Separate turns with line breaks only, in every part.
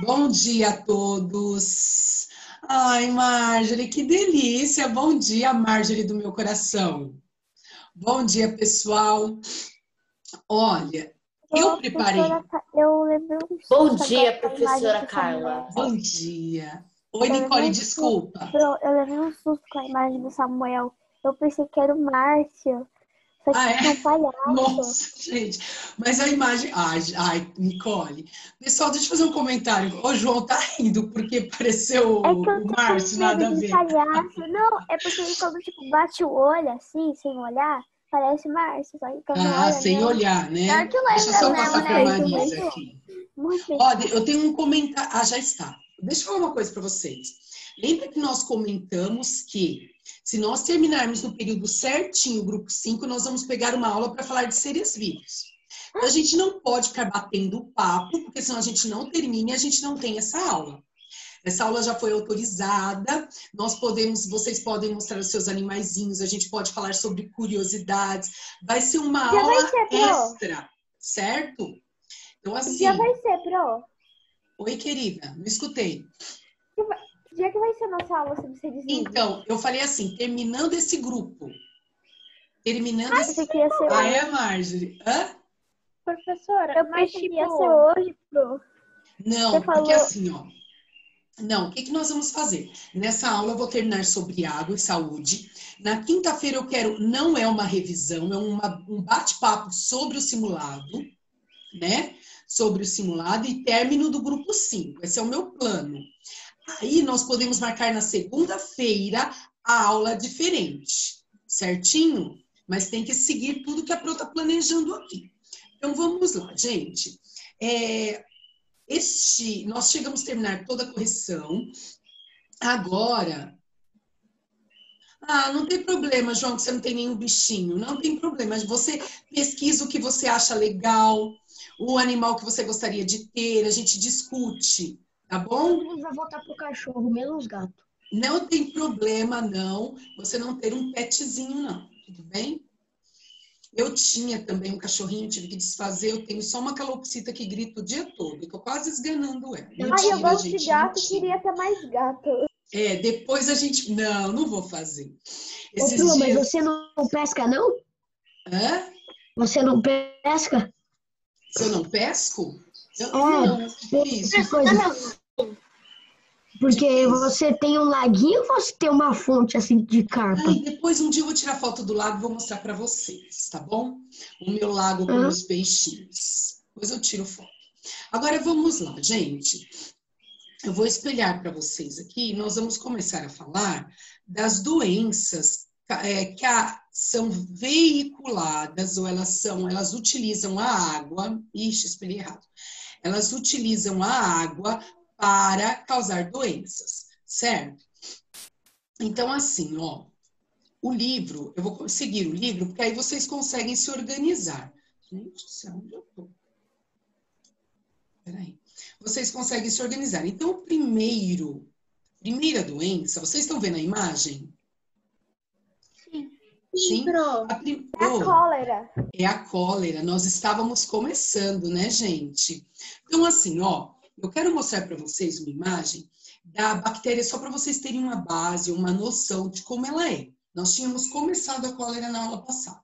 Bom dia a todos. Ai, Marjorie, que delícia. Bom dia, Marjorie do meu coração. Bom dia, pessoal. Olha, eu preparei.
Eu levei um susto.
Bom dia,
agora com a imagem
professora
do
Carla.
Samuel.
Bom dia. Oi,
Eu levei
Nicole,
um
desculpa.
susto, eu levei um susto com a imagem do Samuel. Eu pensei que era o Márcio. Só que
Ah,
tinha um
é?
palhaço.
Nossa, gente. Mas a imagem... Ai, Nicole. Pessoal, deixa eu fazer um comentário. O João tá rindo porque pareceu
É que eu
o
tenho
Márcio,
medo
nada a
de
ver.
palhaço. Não, é porque aí quando tipo, bate o olho assim, sem olhar, parece o Márcio. Só que quando
Ah,
olha
sem
mesmo.
olhar, né?
Pior que
Deixa eu
lembra
só
mesmo,
passar para
né?
a
Isso
Marisa
muito,
aqui.
muito bem.
Olha, eu tenho um comentário. Ah, já está. Deixa eu falar uma coisa para vocês. Lembra que nós comentamos que, se nós terminarmos no período certinho, o grupo 5, nós vamos pegar uma aula para falar de seres vivos. Então, a gente não pode ficar batendo papo, porque senão a gente não termina e a gente não tem essa aula. Essa aula já foi autorizada, vocês podem mostrar os seus animaizinhos, a gente pode falar sobre curiosidades. Vai ser uma
Já
aula
vai ser, Pro.
extra, certo? Então,
Já
assim...
vai ser, Pro.
Oi, querida, não escutei.
Já que vai ser a nossa aula sobre seres vivos?
Então, eu falei assim, terminando esse grupo. Terminando esse...
Pensei que ia ser
Ah,
hoje.
é, Marjorie? Hã?
Professora,
Eu
mas
pensei que ia
tipo,
ser hoje, Pro.
Não,
Você
porque
falou...
assim, ó. Não, o que que nós vamos fazer? Nessa aula eu vou terminar sobre água e saúde. Na quinta-feira eu quero, não é uma revisão, é um bate-papo sobre o simulado, né? Sobre o simulado e término do grupo 5. Esse é o meu plano. Aí nós podemos marcar na segunda-feira a aula diferente, certinho? Mas tem que seguir tudo que a Pro está planejando aqui. Então vamos lá, gente. Nós chegamos a terminar toda a correção. Agora... Ah, não tem problema, João, que você não tem nenhum bichinho. Não tem problema. Você pesquisa o que você acha legal, o animal que você gostaria de ter, a gente discute, tá bom?
todo mundo vai voltar pro cachorro, menos gato.
Não tem problema, não, você não ter um petzinho, não. Tudo bem? Eu tinha também um cachorrinho, tive que desfazer. Eu tenho só uma calopsita que grita o dia todo. Eu tô quase esganando ela. Mentira,
eu gosto
gente,
de gato,
mentira.
queria ter mais gato.
Depois a gente... Não vou fazer.
Ô, Pro, mas você não pesca, não?
Hã?
Você não pesca?
Se eu não pesco? Não, isso.
Porque você tem um laguinho ou você tem uma fonte assim de carpa?
Ai, depois um dia eu vou tirar foto do lago e vou mostrar para vocês, tá bom? O meu lago com os peixinhos. Depois eu tiro foto. Agora vamos lá, gente. Eu vou espelhar para vocês aqui. Nós vamos começar a falar das doenças que são veiculadas ou elas utilizam a água. Ixi, espelhei errado. Elas utilizam a água para causar doenças, certo? Então, assim, ó, o livro, eu vou seguir o livro, porque aí vocês conseguem se organizar. Gente, onde eu tô? Peraí. Vocês conseguem se organizar. Então, primeira doença, vocês estão vendo a imagem? Sim.
É a cólera.
É a cólera. Nós estávamos começando, né, gente? Então, assim, ó, eu quero mostrar para vocês uma imagem da bactéria só para vocês terem uma base, uma noção de como ela é. Nós tínhamos começado a cólera na aula passada.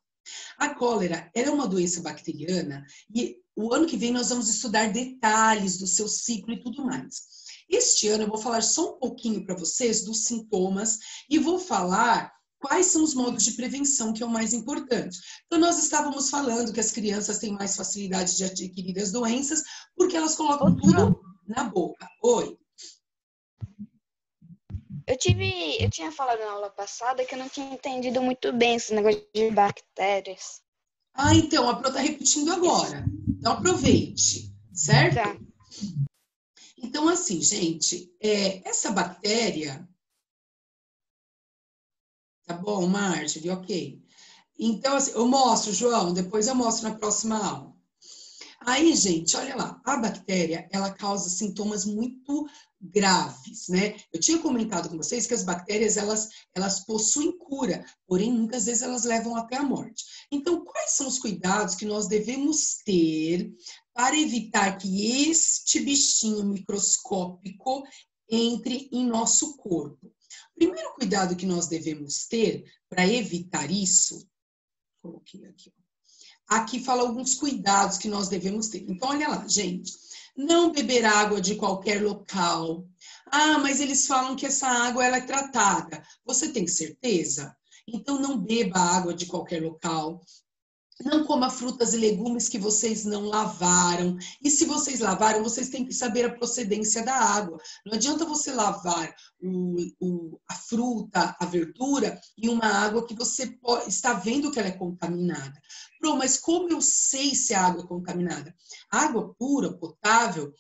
A cólera era uma doença bacteriana e o ano que vem nós vamos estudar detalhes do seu ciclo e tudo mais. Este ano eu vou falar só um pouquinho para vocês dos sintomas e vou falar quais são os modos de prevenção, que é o mais importante. Então, nós estávamos falando que as crianças têm mais facilidade de adquirir as doenças porque elas colocam tudo na boca. Oi.
Eu tinha falado na aula passada que eu não tinha entendido muito bem esse negócio de bactérias.
Ah, então, a Pro está repetindo agora. Então, aproveite, certo?
Tá.
Então, assim, gente, essa bactéria... Tá bom, Marjorie? Ok. Então, assim, eu mostro, João, depois eu mostro na próxima aula. Aí, gente, olha lá, a bactéria, ela causa sintomas muito graves, né? Eu tinha comentado com vocês que as bactérias, elas possuem cura, porém, muitas vezes elas levam até a morte. Então, quais são os cuidados que nós devemos ter para evitar que este bichinho microscópico entre em nosso corpo? O primeiro cuidado que nós devemos ter para evitar isso, coloquei aqui, aqui fala alguns cuidados que nós devemos ter. Então, olha lá, gente. Não beber água de qualquer local. Ah, mas eles falam que essa água ela é tratada. Você tem certeza? Então, não beba água de qualquer local. Não coma frutas e legumes que vocês não lavaram. E se vocês lavaram, vocês têm que saber a procedência da água. Não adianta você lavar a fruta, a verdura, em uma água que você está vendo que ela é contaminada. Pô, mas como eu sei se a água é contaminada? A água pura, potável,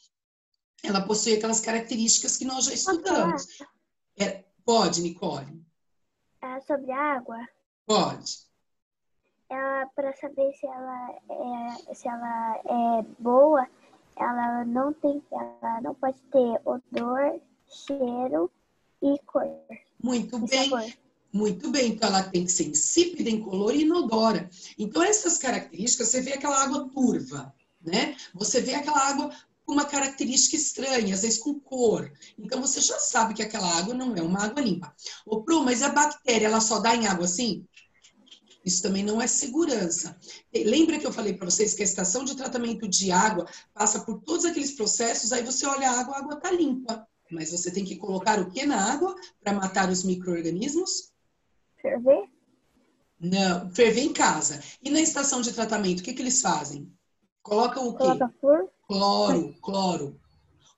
ela possui aquelas características que nós já estudamos. Pode, Nicole?
Sobre a água,
Pode.
para saber se ela é boa, ela não pode ter odor, cheiro e cor.
Muito
e
bem.
sabor.
Muito bem, então ela tem que ser insípida, incolor e inodora. Então, essas características, você vê aquela água turva, né? Você vê aquela água com uma característica estranha, às vezes com cor. Então, você já sabe que aquela água não é uma água limpa. Ô, Pro, mas a bactéria, ela só dá em água assim? Isso também não é segurança. Lembra que eu falei para vocês que a estação de tratamento de água passa por todos aqueles processos, aí você olha a água está limpa. Mas você tem que colocar o que na água para matar os micro-organismos?
Ferver?
Não, ferver em casa. E na estação de tratamento, o que eles fazem? Colocam o quê?
Coloca flúor?
Cloro.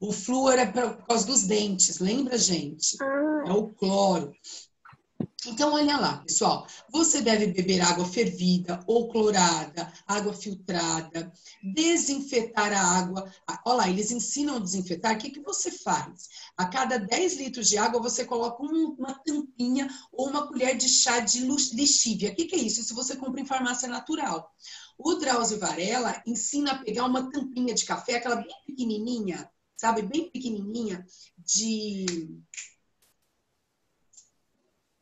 O flúor é por causa dos dentes, lembra, gente? É o cloro. Então, olha lá, pessoal. Você deve beber água fervida ou clorada, água filtrada, desinfetar a água. Olha lá, eles ensinam a desinfetar. O que você faz? A cada 10 litros de água, você coloca uma tampinha ou uma colher de chá de lixívia. O que é isso? Isso você compra em farmácia natural. O Drauzio Varela ensina a pegar uma tampinha de café, aquela bem pequenininha, sabe? Bem pequenininha, de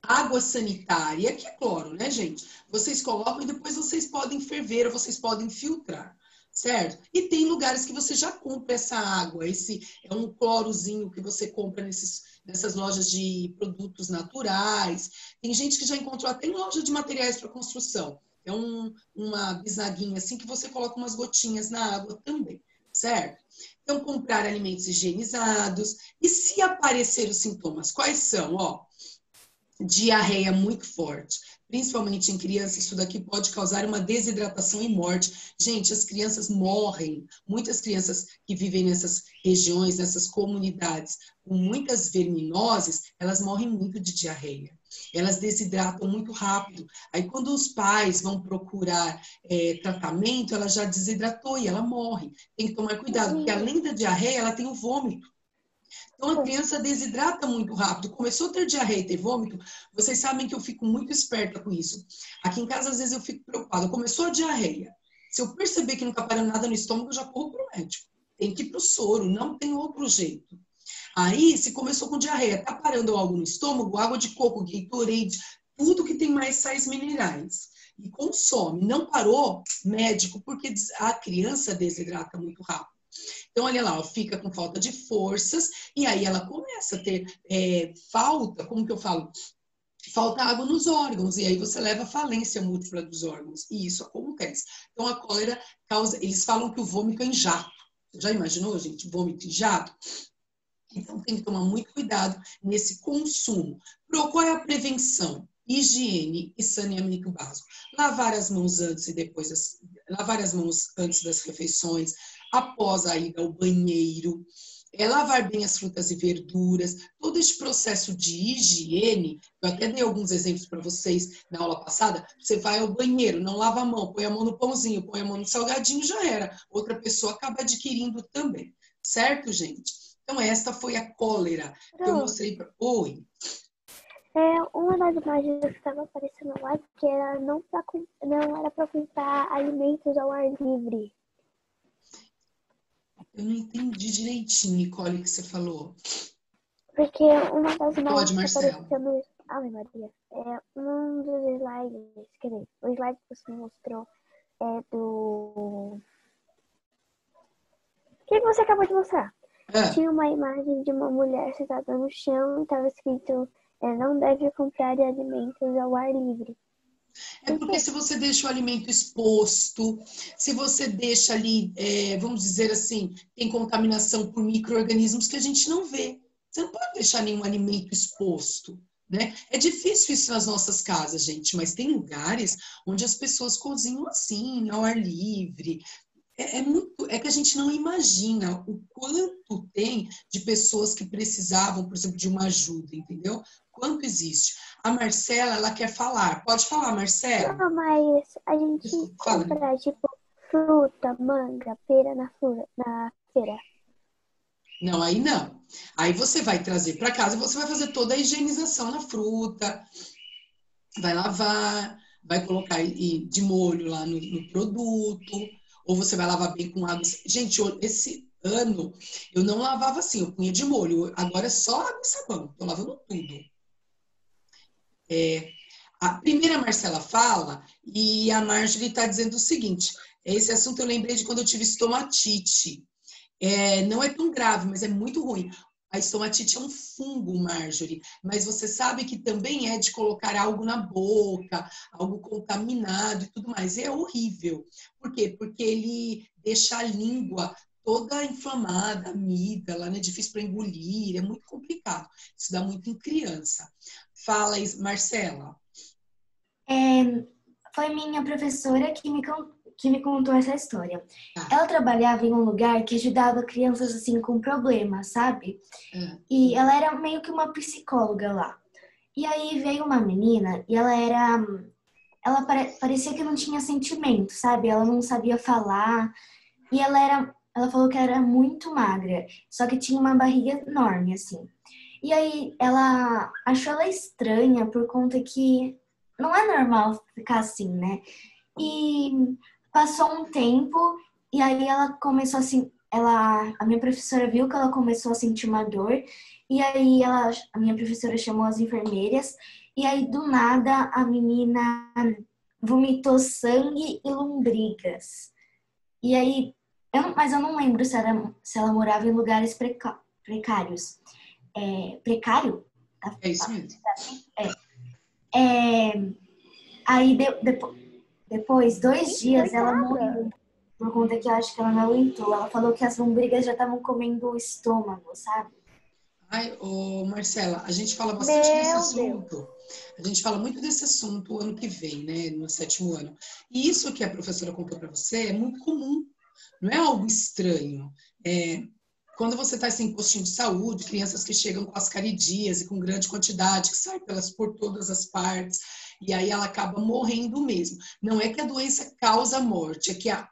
água sanitária, que é cloro, né, gente? Vocês colocam e depois vocês podem ferver ou vocês podem filtrar, certo? E tem lugares que você já compra essa água. Esse é um clorozinho que você compra nessas lojas de produtos naturais. Tem gente que já encontrou até em loja de materiais para construção. É uma bisnaguinha assim que você coloca umas gotinhas na água também, certo? Então, comprar alimentos higienizados. E se aparecer os sintomas, quais são? Ó, diarreia muito forte, principalmente em crianças, isso daqui pode causar uma desidratação e morte. Gente, as crianças morrem, muitas crianças que vivem nessas regiões, nessas comunidades com muitas verminoses, elas morrem muito de diarreia. Elas desidratam muito rápido. Aí, quando os pais vão procurar tratamento, ela já desidratou e ela morre. Tem que tomar cuidado, porque além da diarreia, ela tem o vômito. Então, a criança desidrata muito rápido. Começou a ter diarreia e ter vômito, vocês sabem que eu fico muito esperta com isso. Aqui em casa, às vezes, eu fico preocupada. Começou a diarreia. Se eu perceber que não está parando nada no estômago, eu já corro para o médico. Tem que ir para o soro, não tem outro jeito. Aí, se começou com diarreia, está parando algo no estômago, água de coco, Gatorade, tudo que tem mais sais minerais. E consome. Não parou, médico, porque a criança desidrata muito rápido. Então, olha lá, fica com falta de forças e aí ela começa a ter falta, como que eu falo? Falta água nos órgãos e aí você leva à falência múltipla dos órgãos. E isso acontece. Então, a cólera causa... Eles falam que o vômito é em jato. Já imaginou, gente? Vômito em jato? Então, tem que tomar muito cuidado nesse consumo. Qual é a prevenção? Higiene e saneamento básico. Lavar as mãos antes e depois... Lavar as mãos antes das refeições, após a ida ao banheiro, lavar bem as frutas e verduras, todo esse processo de higiene, eu até dei alguns exemplos para vocês na aula passada, você vai ao banheiro, não lava a mão, põe a mão no pãozinho, põe a mão no salgadinho, já era. Outra pessoa acaba adquirindo também, certo, gente? Então, esta foi a cólera que eu mostrei para... Oi.
Uma das imagens que estava aparecendo lá, que era não era para comprar alimentos ao ar livre.
Eu não entendi direitinho, Nicole, o que você falou.
Porque uma das
Pode,
imagens que
Marcelo.
apareceu no... Ave Maria. Um dos slides, quer dizer, o slide que você mostrou é do... O que você acabou de mostrar?
Ah,
Tinha uma imagem de uma mulher sentada no chão e estava escrito não deve comprar alimentos ao ar livre.
é porque se você deixa o alimento exposto, se você deixa ali, vamos dizer assim, tem contaminação por micro-organismos que a gente não vê. Você não pode deixar nenhum alimento exposto, né? É difícil isso nas nossas casas, gente, mas tem lugares onde as pessoas cozinham assim, ao ar livre. É que a gente não imagina o quanto tem de pessoas que precisavam, por exemplo, de uma ajuda, entendeu? Quanto existe. A Marcela, ela quer falar. Pode falar, Marcela?
Não, mas a gente
Fala.
compra, tipo, fruta, manga, pera na feira.
Não, aí não. Aí você vai trazer para casa e você vai fazer toda a higienização na fruta, vai lavar, vai colocar de molho lá no produto, ou você vai lavar bem com água. Gente, esse ano eu não lavava assim, eu punha de molho. Agora é só água e sabão, tô lavando tudo. A primeira Marcela fala e a Marjorie está dizendo o seguinte: esse assunto eu lembrei de quando eu tive estomatite. Não é tão grave, mas é muito ruim. A estomatite é um fungo, Marjorie, mas você sabe que também é de colocar algo na boca, algo contaminado e tudo mais. É horrível. Por quê? Porque ele deixa a língua toda inflamada, a amígdala, né? Difícil para engolir, é muito complicado. Isso dá muito em criança. Fala, Marcela.
Foi minha professora que me contou essa história.
Tá.
Ela trabalhava em um lugar que ajudava crianças assim com problemas, sabe? E ela era meio que uma psicóloga lá. E aí veio uma menina e parecia que não tinha sentimento, sabe? Ela não sabia falar e ela falou que era muito magra, só que tinha uma barriga enorme assim. E aí ela achou ela estranha por conta que não é normal ficar assim, né? E passou um tempo e aí ela começou assim, a minha professora viu que ela começou a sentir uma dor e aí a minha professora chamou as enfermeiras e aí do nada a menina vomitou sangue e lombrigas. E aí, mas eu não lembro se ela morava em lugares precários. Precário?
É isso mesmo.
Aí depois, 2 dias, ela morreu. Por conta que eu acho que ela não aguentou. Ela falou que as lombrigas já estavam comendo o estômago, sabe?
Ai, Marcela, a gente fala bastante desse assunto. A gente fala muito desse assunto o ano que vem, né? No 7º ano. E isso que a professora contou para você é muito comum. Não é algo estranho. Quando você está em postinho de saúde, crianças que chegam com ascaridíase e com grande quantidade, que sai por todas as partes, e aí ela acaba morrendo mesmo. Não é que a doença causa morte, é que a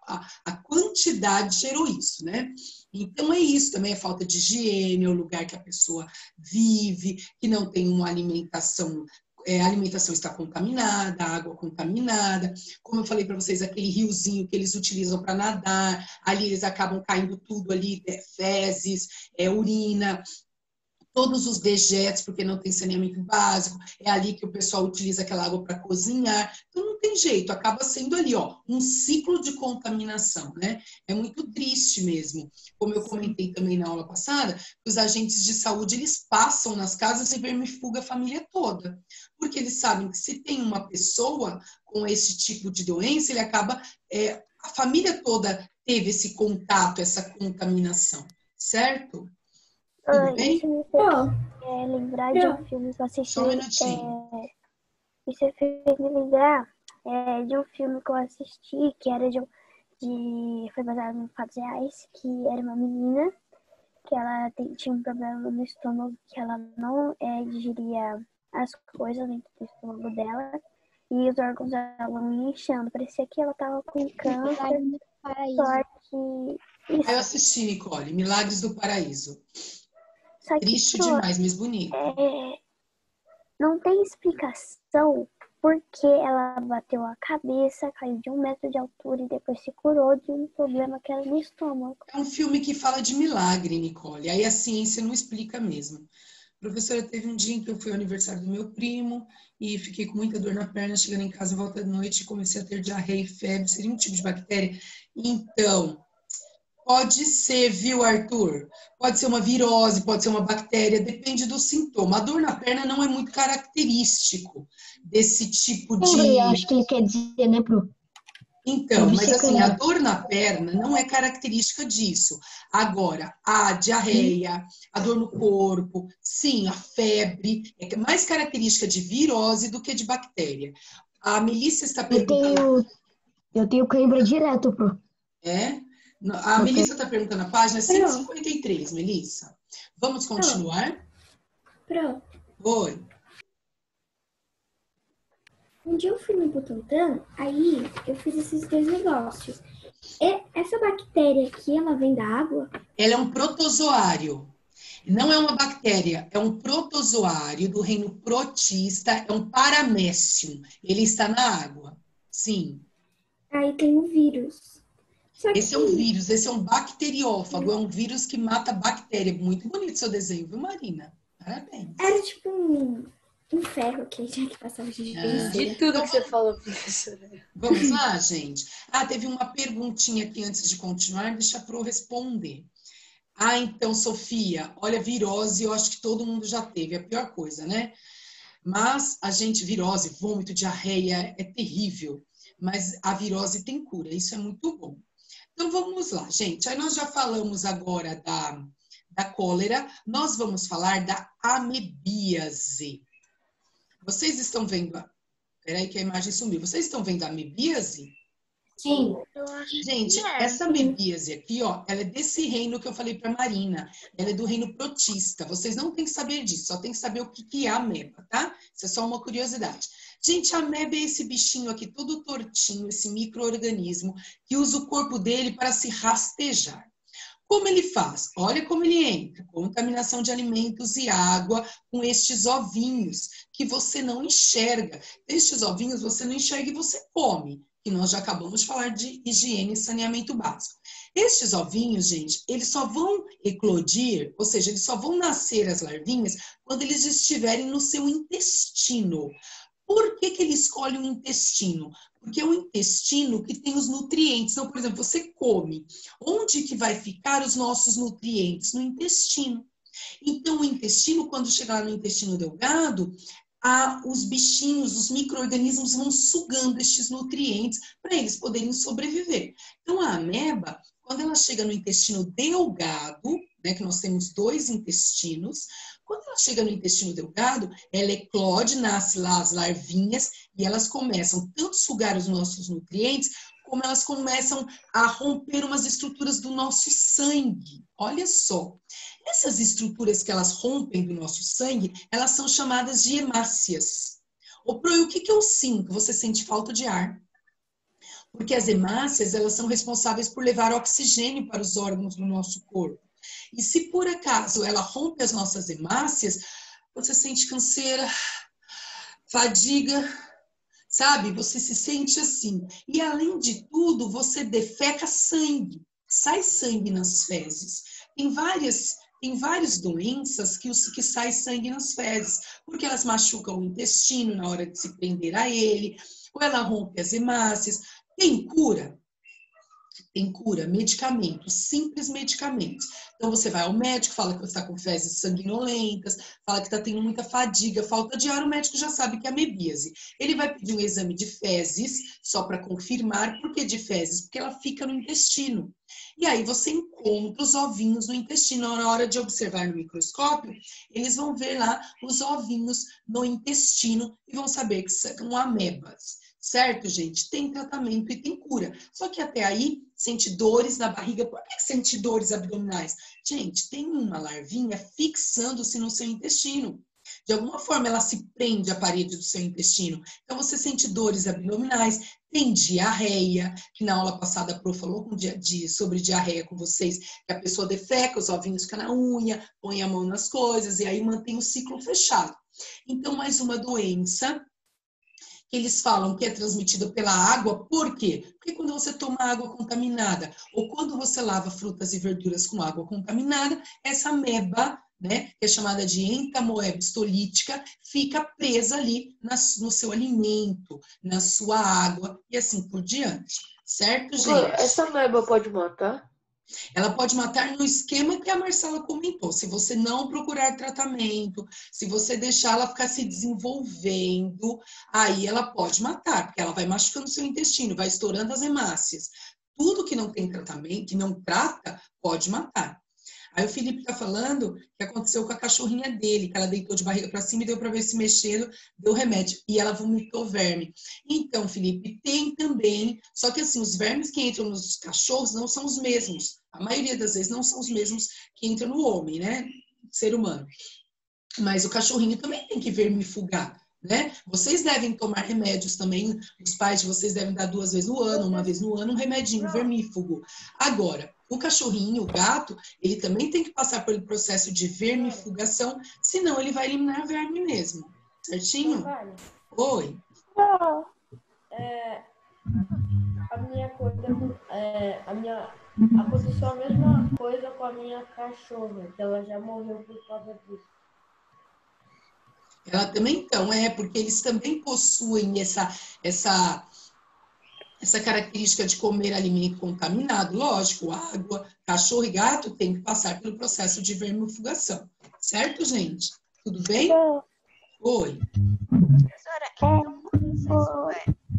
quantidade gerou isso, né? Então é isso, também é falta de higiene, é o lugar que a pessoa vive, que não tem uma alimentação. A alimentação está contaminada, a água contaminada. Como eu falei para vocês, aquele riozinho que eles utilizam para nadar, ali eles acabam caindo tudo ali, fezes, urina, todos os dejetos, porque não tem saneamento básico, é ali que o pessoal utiliza aquela água para cozinhar. Então não tem jeito, acaba sendo ali, um ciclo de contaminação, né? É muito triste mesmo. Como eu comentei também na aula passada, os agentes de saúde, eles passam nas casas e vermifugam a família toda, porque eles sabem que se tem uma pessoa com esse tipo de doença, ele acaba, a família toda teve esse contato, essa contaminação, certo? Tudo bem?
Isso me fez lembrar de um filme que eu assisti.
Só um minutinho.
Isso fez me lembrar de um filme que eu assisti, que era foi baseado em fatos reais, que era uma menina que ela tinha um problema no estômago, que ela não digeria as coisas dentro do estômago dela, e os órgãos dela iam inchando. Parecia que ela tava com câncer, só que...
Eu assisti, Nicole, Milagres do Paraíso.
Só que,
Triste demais, mas bonito.
Não tem explicação porque ela bateu a cabeça, caiu de 1 metro de altura e depois se curou de um problema que era no estômago.
É um filme que fala de milagre, Nicole. Aí a ciência não explica mesmo. Professora, teve um dia em que eu fui ao aniversário do meu primo e fiquei com muita dor na perna, chegando em casa volta da noite e comecei a ter diarreia e febre. Seria um tipo de bactéria? Então, pode ser, viu, Arthur? Pode ser uma virose, pode ser uma bactéria, depende do sintoma. A dor na perna não é muito característico desse tipo de...
Acho que ele quer dizer, né, Pro?
Então, mas assim, a dor na perna não é característica disso. Agora, a diarreia, a dor no corpo, sim, a febre, é mais característica de virose do que de bactéria. A Melissa está perguntando...
Eu tenho cãibra direto, Pro.
É? A Melissa está perguntando a página 153, Melissa. Vamos continuar?
Pro.
Oi.
Um dia eu fui no Butantã, aí eu fiz esses 2 negócios. E essa bactéria aqui, ela vem da água?
Ela é um protozoário. Não é uma bactéria, é um protozoário do reino protista, é um paramécium. Ele está na água. Sim.
Aí tem o vírus.
Esse é um vírus, esse é um bacteriófago, é um vírus que mata bactéria. Muito bonito seu desenho, viu, Marina? Parabéns.
Era tipo um ferro que tinha que passar de
De tudo que você falou, professora.
Vamos lá, gente? Teve uma perguntinha aqui antes de continuar, deixa a Pro responder. Então, Sofia, olha, virose, eu acho que todo mundo já teve, é a pior coisa, né? Mas virose, vômito, diarreia, é terrível. Mas a virose tem cura, isso é muito bom. Então, vamos lá, gente. Aí nós já falamos agora da cólera, nós vamos falar da amebíase. Vocês estão vendo... Peraí que a imagem sumiu. Vocês estão vendo a amebíase?
Sim.
Gente, essa amebíase aqui, ó, ela é desse reino que eu falei para Marina. Ela é do reino protista. Vocês não têm que saber disso, só tem que saber o que é a ameba, tá? Isso é só uma curiosidade. Gente, a ameba é esse bichinho aqui, todo tortinho, esse micro-organismo que usa o corpo dele para se rastejar. Como ele faz? Olha como ele entra. Contaminação de alimentos e água com estes ovinhos que você não enxerga. Estes ovinhos você não enxerga e você come, que nós já acabamos de falar de higiene e saneamento básico. Estes ovinhos, gente, eles só vão eclodir, ou seja, eles só vão nascer as larvinhas quando eles estiverem no seu intestino. Por que ele escolhe o intestino? Porque é o intestino que tem os nutrientes. Então, por exemplo, você come. Onde que vai ficar os nossos nutrientes? No intestino. Então, o intestino, quando chegar no intestino delgado, os bichinhos, os micro-organismos vão sugando estes nutrientes para eles poderem sobreviver. Então, a ameba, quando ela chega no intestino delgado, né, que nós temos 2 intestinos, quando ela chega no intestino delgado, ela eclode, nasce lá as larvinhas e elas começam tanto a sugar os nossos nutrientes, como elas começam a romper umas estruturas do nosso sangue. Olha só, essas estruturas que elas rompem do nosso sangue, elas são chamadas de hemácias. Ô, Pro, o que eu sinto? Você sente falta de ar. Porque as hemácias, elas são responsáveis por levar oxigênio para os órgãos do nosso corpo. E se por acaso ela rompe as nossas hemácias, você sente canseira, fadiga, sabe? Você se sente assim. E além de tudo, você defeca sangue. Sai sangue nas fezes. Tem várias doenças que sai sangue nas fezes, porque elas machucam o intestino na hora de se prender a ele, ou ela rompe as hemácias. Tem cura? Tem cura, medicamentos, simples medicamentos. Então, você vai ao médico, fala que você está com fezes sanguinolentas, fala que está tendo muita fadiga, falta de ar, o médico já sabe que é amebíase. Ele vai pedir um exame de fezes, só para confirmar. Por que de fezes? Porque ela fica no intestino. E aí você encontra os ovinhos no intestino. Na hora de observar no microscópio, eles vão ver lá os ovinhos no intestino e vão saber que são amebas. Certo, gente? Tem tratamento e tem cura. Só que até aí, sente dores na barriga. Por que sente dores abdominais? Gente, tem uma larvinha fixando-se no seu intestino. De alguma forma, ela se prende à parede do seu intestino. Então, você sente dores abdominais, tem diarreia, que na aula passada a Pro falou sobre diarreia com vocês, que a pessoa defeca, os ovinhos ficam na unha, põe a mão nas coisas e aí mantém o ciclo fechado. Então, mais uma doença que eles falam que é transmitido pela água. Por quê? Porque quando você toma água contaminada ou quando você lava frutas e verduras com água contaminada, essa ameba, né, que é chamada de entamoeba histolítica, fica presa ali no seu alimento, na sua água e assim por diante. Certo, gente?
Essa ameba pode matar?
Ela pode matar no esquema que a Marcela comentou. Se você não procurar tratamento, se você deixar ela ficar se desenvolvendo, aí ela pode matar, porque ela vai machucando o seu intestino, vai estourando as hemácias. Tudo que não tem tratamento, que não trata, pode matar. Aí o Felipe tá falando que aconteceu com a cachorrinha dele, que ela deitou de barriga para cima e deu para ver se mexendo, deu remédio, e ela vomitou verme. Então, Felipe, tem também, só que assim, os vermes que entram nos cachorros não são os mesmos. A maioria das vezes não são os mesmos que entram no homem, né? Ser humano. Mas o cachorrinho também tem que vermifugar, né? Vocês devem tomar remédios também, os pais de vocês devem dar 2 vezes no ano, 1 vez no ano, um remedinho vermífugo. Agora, o cachorrinho, o gato, ele também tem que passar pelo processo de vermifugação, senão ele vai eliminar verme mesmo. Certinho? Oi.
A minha coisa, aconteceu a mesma coisa com a minha cachorra, que ela já morreu por causa disso.
Ela também, então, porque eles também possuem essa característica de comer alimento contaminado. Lógico, água, cachorro e gato tem que passar pelo processo de vermifugação. Certo, gente? Tudo bem? Oi.
Professora, então o processo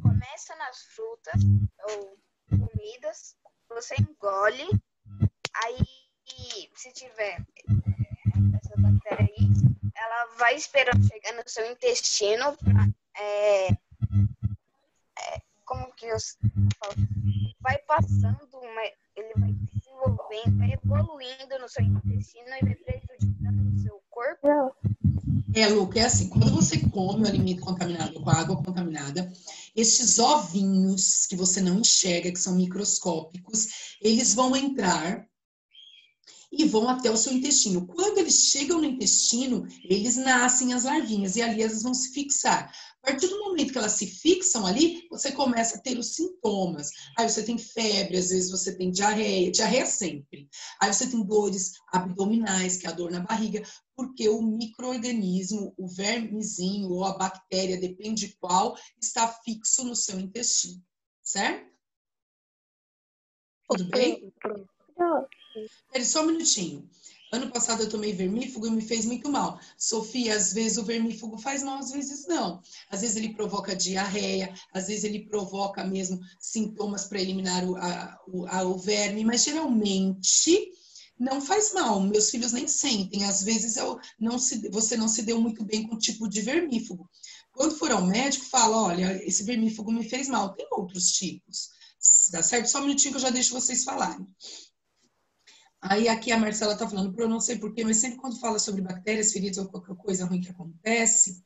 começa nas frutas ou comidas, você engole, aí se tiver essa bactéria aí, ela vai esperando chegar no seu intestino pra, como que eu falo? Vai passando, ele vai desenvolvendo, vai evoluindo no seu intestino e vai prejudicando o seu corpo.
Luca, é assim, quando você come o alimento contaminado com água contaminada, estes ovinhos que você não enxerga, que são microscópicos, eles vão entrar e vão até o seu intestino. Quando eles chegam no intestino, eles nascem as larvinhas e ali elas vão se fixar. A partir do momento que elas se fixam ali, você começa a ter os sintomas. Aí você tem febre, às vezes você tem diarreia sempre. Aí você tem dores abdominais, que é a dor na barriga, porque o micro-organismo, o vermezinho ou a bactéria, depende de qual, está fixo no seu intestino. Certo? Tudo bem? Espere só um minutinho. Ano passado eu tomei vermífugo e me fez muito mal. Sofia, às vezes o vermífugo faz mal, às vezes não. Às vezes ele provoca diarreia, às vezes ele provoca mesmo sintomas para eliminar o verme, mas geralmente não faz mal. Meus filhos nem sentem. Às vezes você não se deu muito bem com o tipo de vermífugo. Quando for ao médico, fala, olha, esse vermífugo me fez mal. Tem outros tipos. Dá certo? Só um minutinho que eu já deixo vocês falarem. Aí aqui a Marcela está falando, eu não sei porquê, mas sempre quando fala sobre bactérias, feridas ou qualquer coisa ruim que acontece,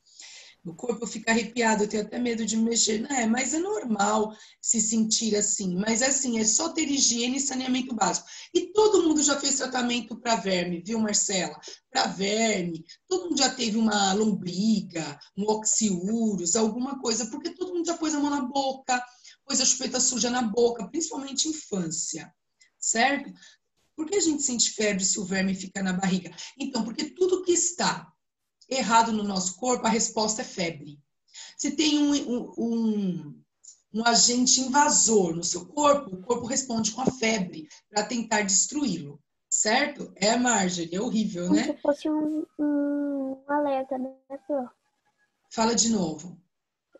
no corpo eu fico arrepiado, eu tenho até medo de mexer. Não mas é normal se sentir assim. Mas assim, é só ter higiene e saneamento básico. E todo mundo já fez tratamento para verme, viu, Marcela? Para verme, todo mundo já teve uma lombriga, um oxiúros, alguma coisa, porque todo mundo já pôs a mão na boca, pôs a chupeta suja na boca, principalmente infância, certo? Por que a gente sente febre se o verme fica na barriga? Então, porque tudo que está errado no nosso corpo, a resposta é febre. Se tem um agente invasor no seu corpo, o corpo responde com a febre para tentar destruí-lo, certo? Marjorie, é horrível, né?
Como se fosse um alerta, né, Pro?
Fala de novo.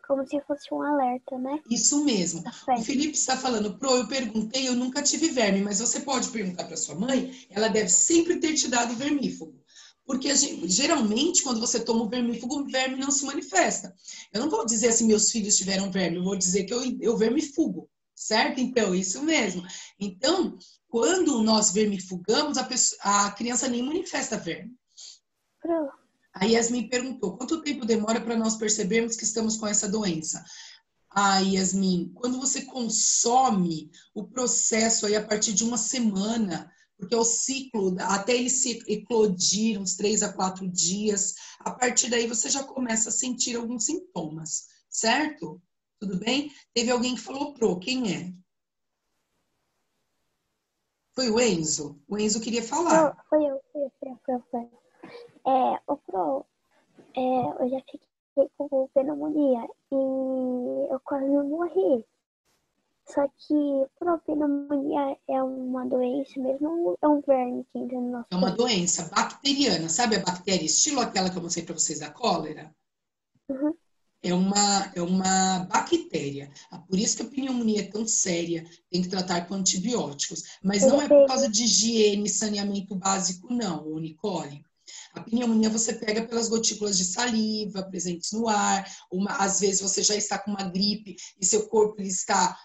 Como se fosse um alerta, né?
Isso mesmo. O Felipe está falando, Pro, eu perguntei, eu nunca tive verme, mas você pode perguntar para sua mãe, ela deve sempre ter te dado vermífugo. Porque geralmente, quando você toma o vermífugo, o verme não se manifesta. Eu não vou dizer assim, meus filhos tiveram verme, eu vou dizer que eu vermifugo, certo? Então, isso mesmo. Então, quando nós vermifugamos, a criança nem manifesta verme.
Pro.
A Yasmin perguntou, quanto tempo demora para nós percebermos que estamos com essa doença? Yasmin, quando você consome o processo aí a partir de 1 semana, porque o ciclo, até ele se eclodir, uns 3 a 4 dias, a partir daí você já começa a sentir alguns sintomas, certo? Tudo bem? Teve alguém que falou Pro, quem é? Foi o Enzo? O Enzo queria falar.
Foi eu. O Pro, eu já fiquei com pneumonia e eu quase morri. Só que pneumonia é uma doença mesmo ou é um verme que entra no nosso
É uma
corpo?
doença bacteriana. Sabe a bactéria estilo aquela que eu mostrei para vocês da cólera?
Uhum.
É uma bactéria. Por isso que a pneumonia é tão séria, tem que tratar com antibióticos. Mas não é por causa de higiene e saneamento básico, não, ô Nicole. A pneumonia você pega pelas gotículas de saliva presentes no ar, às vezes você já está com uma gripe e seu corpo está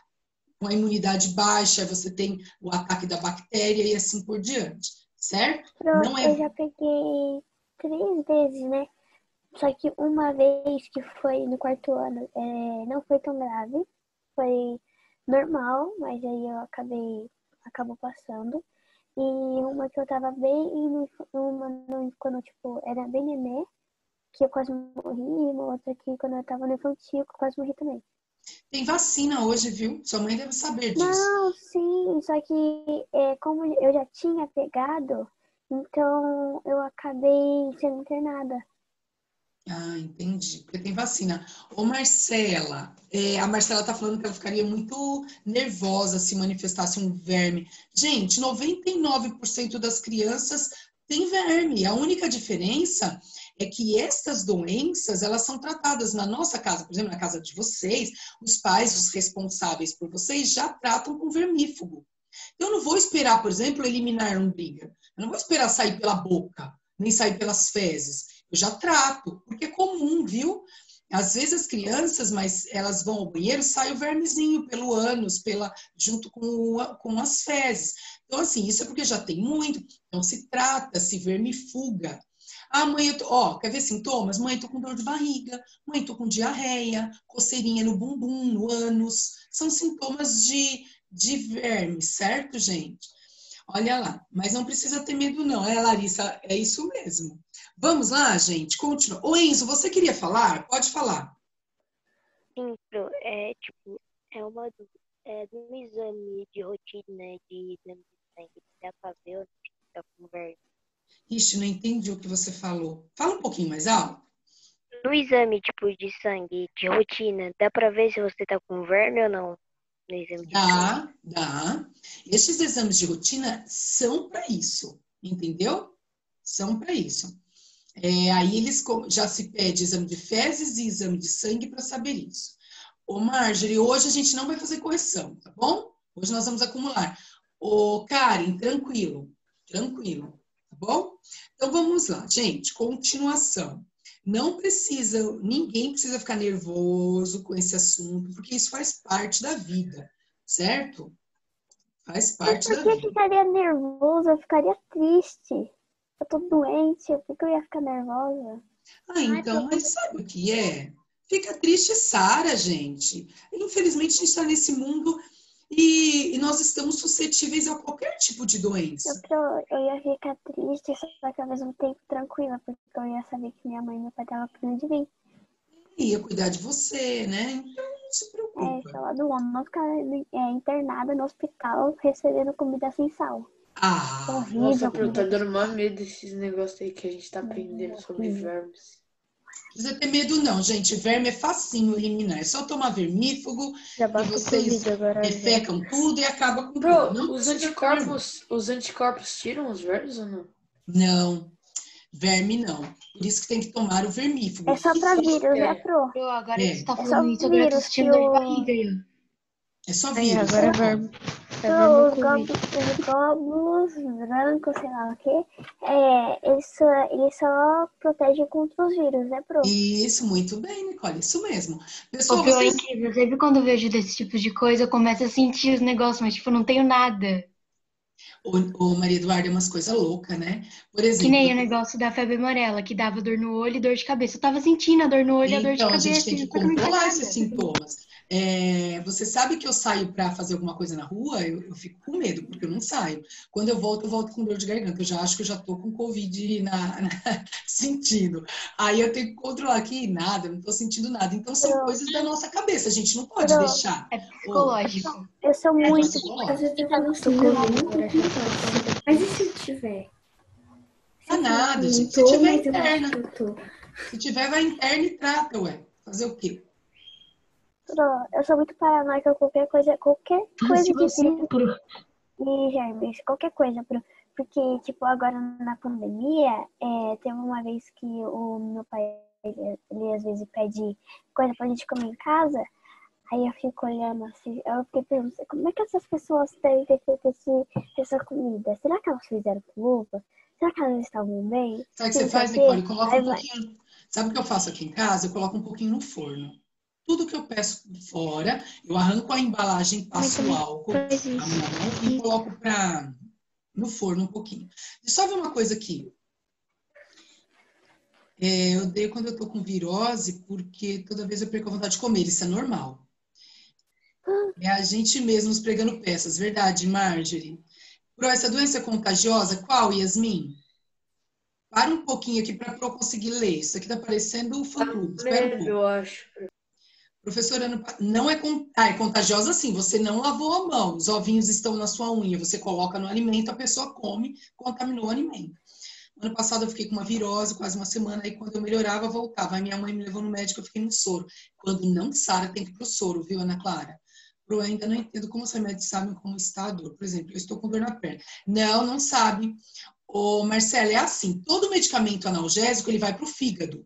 com a imunidade baixa, você tem o ataque da bactéria e assim por diante, certo? Não é...
Eu já peguei 3 vezes, né? Só que uma vez que foi no 4º ano, não foi tão grave, foi normal, mas aí acabou passando. E uma que eu tava bem, quando, tipo, era bem nenê, que eu quase morri, e uma outra que quando eu tava no infantil, que eu quase morri também.
Tem vacina hoje, viu? Sua mãe deve saber disso.
Não, sim, só que como eu já tinha pegado, então eu acabei sendo internada.
Ah, entendi. Porque tem vacina. Ô, Marcela, a Marcela tá falando que ela ficaria muito nervosa se manifestasse um verme. Gente, 99% das crianças tem verme. A única diferença é que estas doenças, elas são tratadas na nossa casa, por exemplo, na casa de vocês, os pais, os responsáveis por vocês, já tratam com vermífugo. Eu não vou esperar, por exemplo, eliminar lombriga. Eu não vou esperar sair pela boca, nem sair pelas fezes. Eu já trato, porque é comum, viu? Às vezes as crianças, mas elas vão ao banheiro, sai o vermezinho pelo ânus, junto com as fezes. Então, assim, isso é porque já tem muito. Então, se trata, se vermifuga. Ah, mãe, quer ver sintomas? Mãe, tô com dor de barriga. Mãe, tô com diarreia, coceirinha no bumbum, no ânus. São sintomas de verme, certo, gente? Olha lá, mas não precisa ter medo não, Larissa? É isso mesmo. Vamos lá, gente, continua. Ô, Enzo, você queria falar? Pode falar.
Sim, é uma dúvida. No exame de rotina de exame de sangue, dá pra ver onde tá com verme?
Ixi, não entendi o que você falou. Fala um pouquinho mais alto.
No exame, de sangue de rotina, dá pra ver se você tá com verme ou não? No exame de sangue?
Dá. Estes exames de rotina são para isso, entendeu? São para isso. Aí eles já se pede exame de fezes e exame de sangue para saber isso. Ô, Marjorie, hoje a gente não vai fazer correção, tá bom? Hoje nós vamos acumular. Ô, Karen, tranquilo, tá bom? Então vamos lá, gente, continuação. Ninguém precisa ficar nervoso com esse assunto, porque isso faz parte da vida, certo? Faz parte da vida.
Por que eu ficaria nervosa? Eu ficaria triste. Eu tô doente, por que eu ia ficar nervosa?
Então, mas sabe o que é? Fica triste e sara, gente. Infelizmente, a gente está nesse mundo e nós estamos suscetíveis a qualquer tipo de doença.
Eu ia ficar triste, só que ao mesmo tempo tranquila, porque eu ia saber que minha mãe e meu pai estavam cuidando de mim.
Ia cuidar de você, né? Então, não se preocupa.
Sei lá, do homem, não ficar internada no hospital recebendo comida sem sal.
Horrível.
Nossa, Pro, tá dando maior medo desses negócios aí que a gente tá aprendendo sobre vermes.
Não precisa ter medo não, gente. Verme é facinho eliminar. É só tomar vermífugo e vocês defecam tudo e acaba com
Pro,
tudo.
os anticorpos tiram os vermes ou não?
Não, verme não. Por isso que tem que tomar o vermífugo.
É só pra vírus, né, Pro?
Pro, agora que você tá
É só
falando isso, agora eu tô
vírus
sentindo dor de barriga aí.
É só vírus.
Agora é verme.
Os glóbulos brancos, sei lá o quê, eles só protegem contra os vírus, né, Pro?
Isso, muito bem, Nicole, isso mesmo. Pessoal,
Pro, é incrível. Sempre quando eu vejo desse tipo de coisa, eu começo a sentir os negócios, mas tipo, não tenho nada.
Ô, Maria Eduarda, é umas coisas loucas, né? Por exemplo...
Que nem o negócio da febre amarela, que dava dor no olho e dor de cabeça. Eu tava sentindo a dor no olho e a dor de
Então,
cabeça.
a gente tem que controlar esses sintomas. Você sabe que eu saio para fazer alguma coisa na rua, eu fico com medo, porque eu não saio. Quando eu volto com dor de garganta. Eu já acho que eu já tô com Covid sentindo. Aí eu tenho que controlar aqui, nada, não tô sentindo nada. Então são coisas da nossa cabeça, a gente não pode deixar.
É psicológico.
Eu sou muito.
Às vezes eu falo assim, não, não pode. Mas e se eu tiver?
Não nada, gente. Se
Tô,
tiver
mas eu acho
interna.
que eu tô.
Se tiver, vai interna e trata, ué. Fazer o quê?
Eu sou muito paranoica com qualquer coisa de vírus e germes, qualquer coisa. Porque, tipo, agora na pandemia, teve uma vez que o meu pai, ele às vezes pede coisa pra gente comer em casa, aí eu fico olhando assim, eu fiquei pensando, como é que essas pessoas têm feito essa comida? Será que elas fizeram com luva? Será que elas estavam bem?
Sabe o que você faz, Nicole? Coloca um pouquinho. Sabe o que eu faço aqui em casa? Eu coloco um pouquinho no forno. Tudo que eu peço fora, eu arranco a embalagem, passo o álcool a mão e coloco no forno um pouquinho. E só ver uma coisa aqui. Eu odeio quando eu tô com virose, porque toda vez eu perco a vontade de comer. Isso é normal. É a gente mesmo nos pregando peças. Verdade, Marjorie? Pro, essa doença é contagiosa? Qual, Yasmin? Para um pouquinho aqui para eu conseguir ler. Isso aqui tá parecendo o fã-clube. Espera um pouco.
Eu acho.
Professora, não é contagiosa sim, você não lavou a mão, os ovinhos estão na sua unha, você coloca no alimento, a pessoa come, contaminou o alimento. Ano passado eu fiquei com uma virose, quase uma semana, aí quando eu melhorava, voltava. Aí minha mãe me levou no médico, eu fiquei no soro. Quando não sara, tem que ir pro soro, viu, Ana Clara? Eu ainda não entendo como os remédios sabem como está a dor. Por exemplo, eu estou com dor na perna. Não sabe. Ô, Marcela, é assim, todo medicamento analgésico, ele vai pro fígado.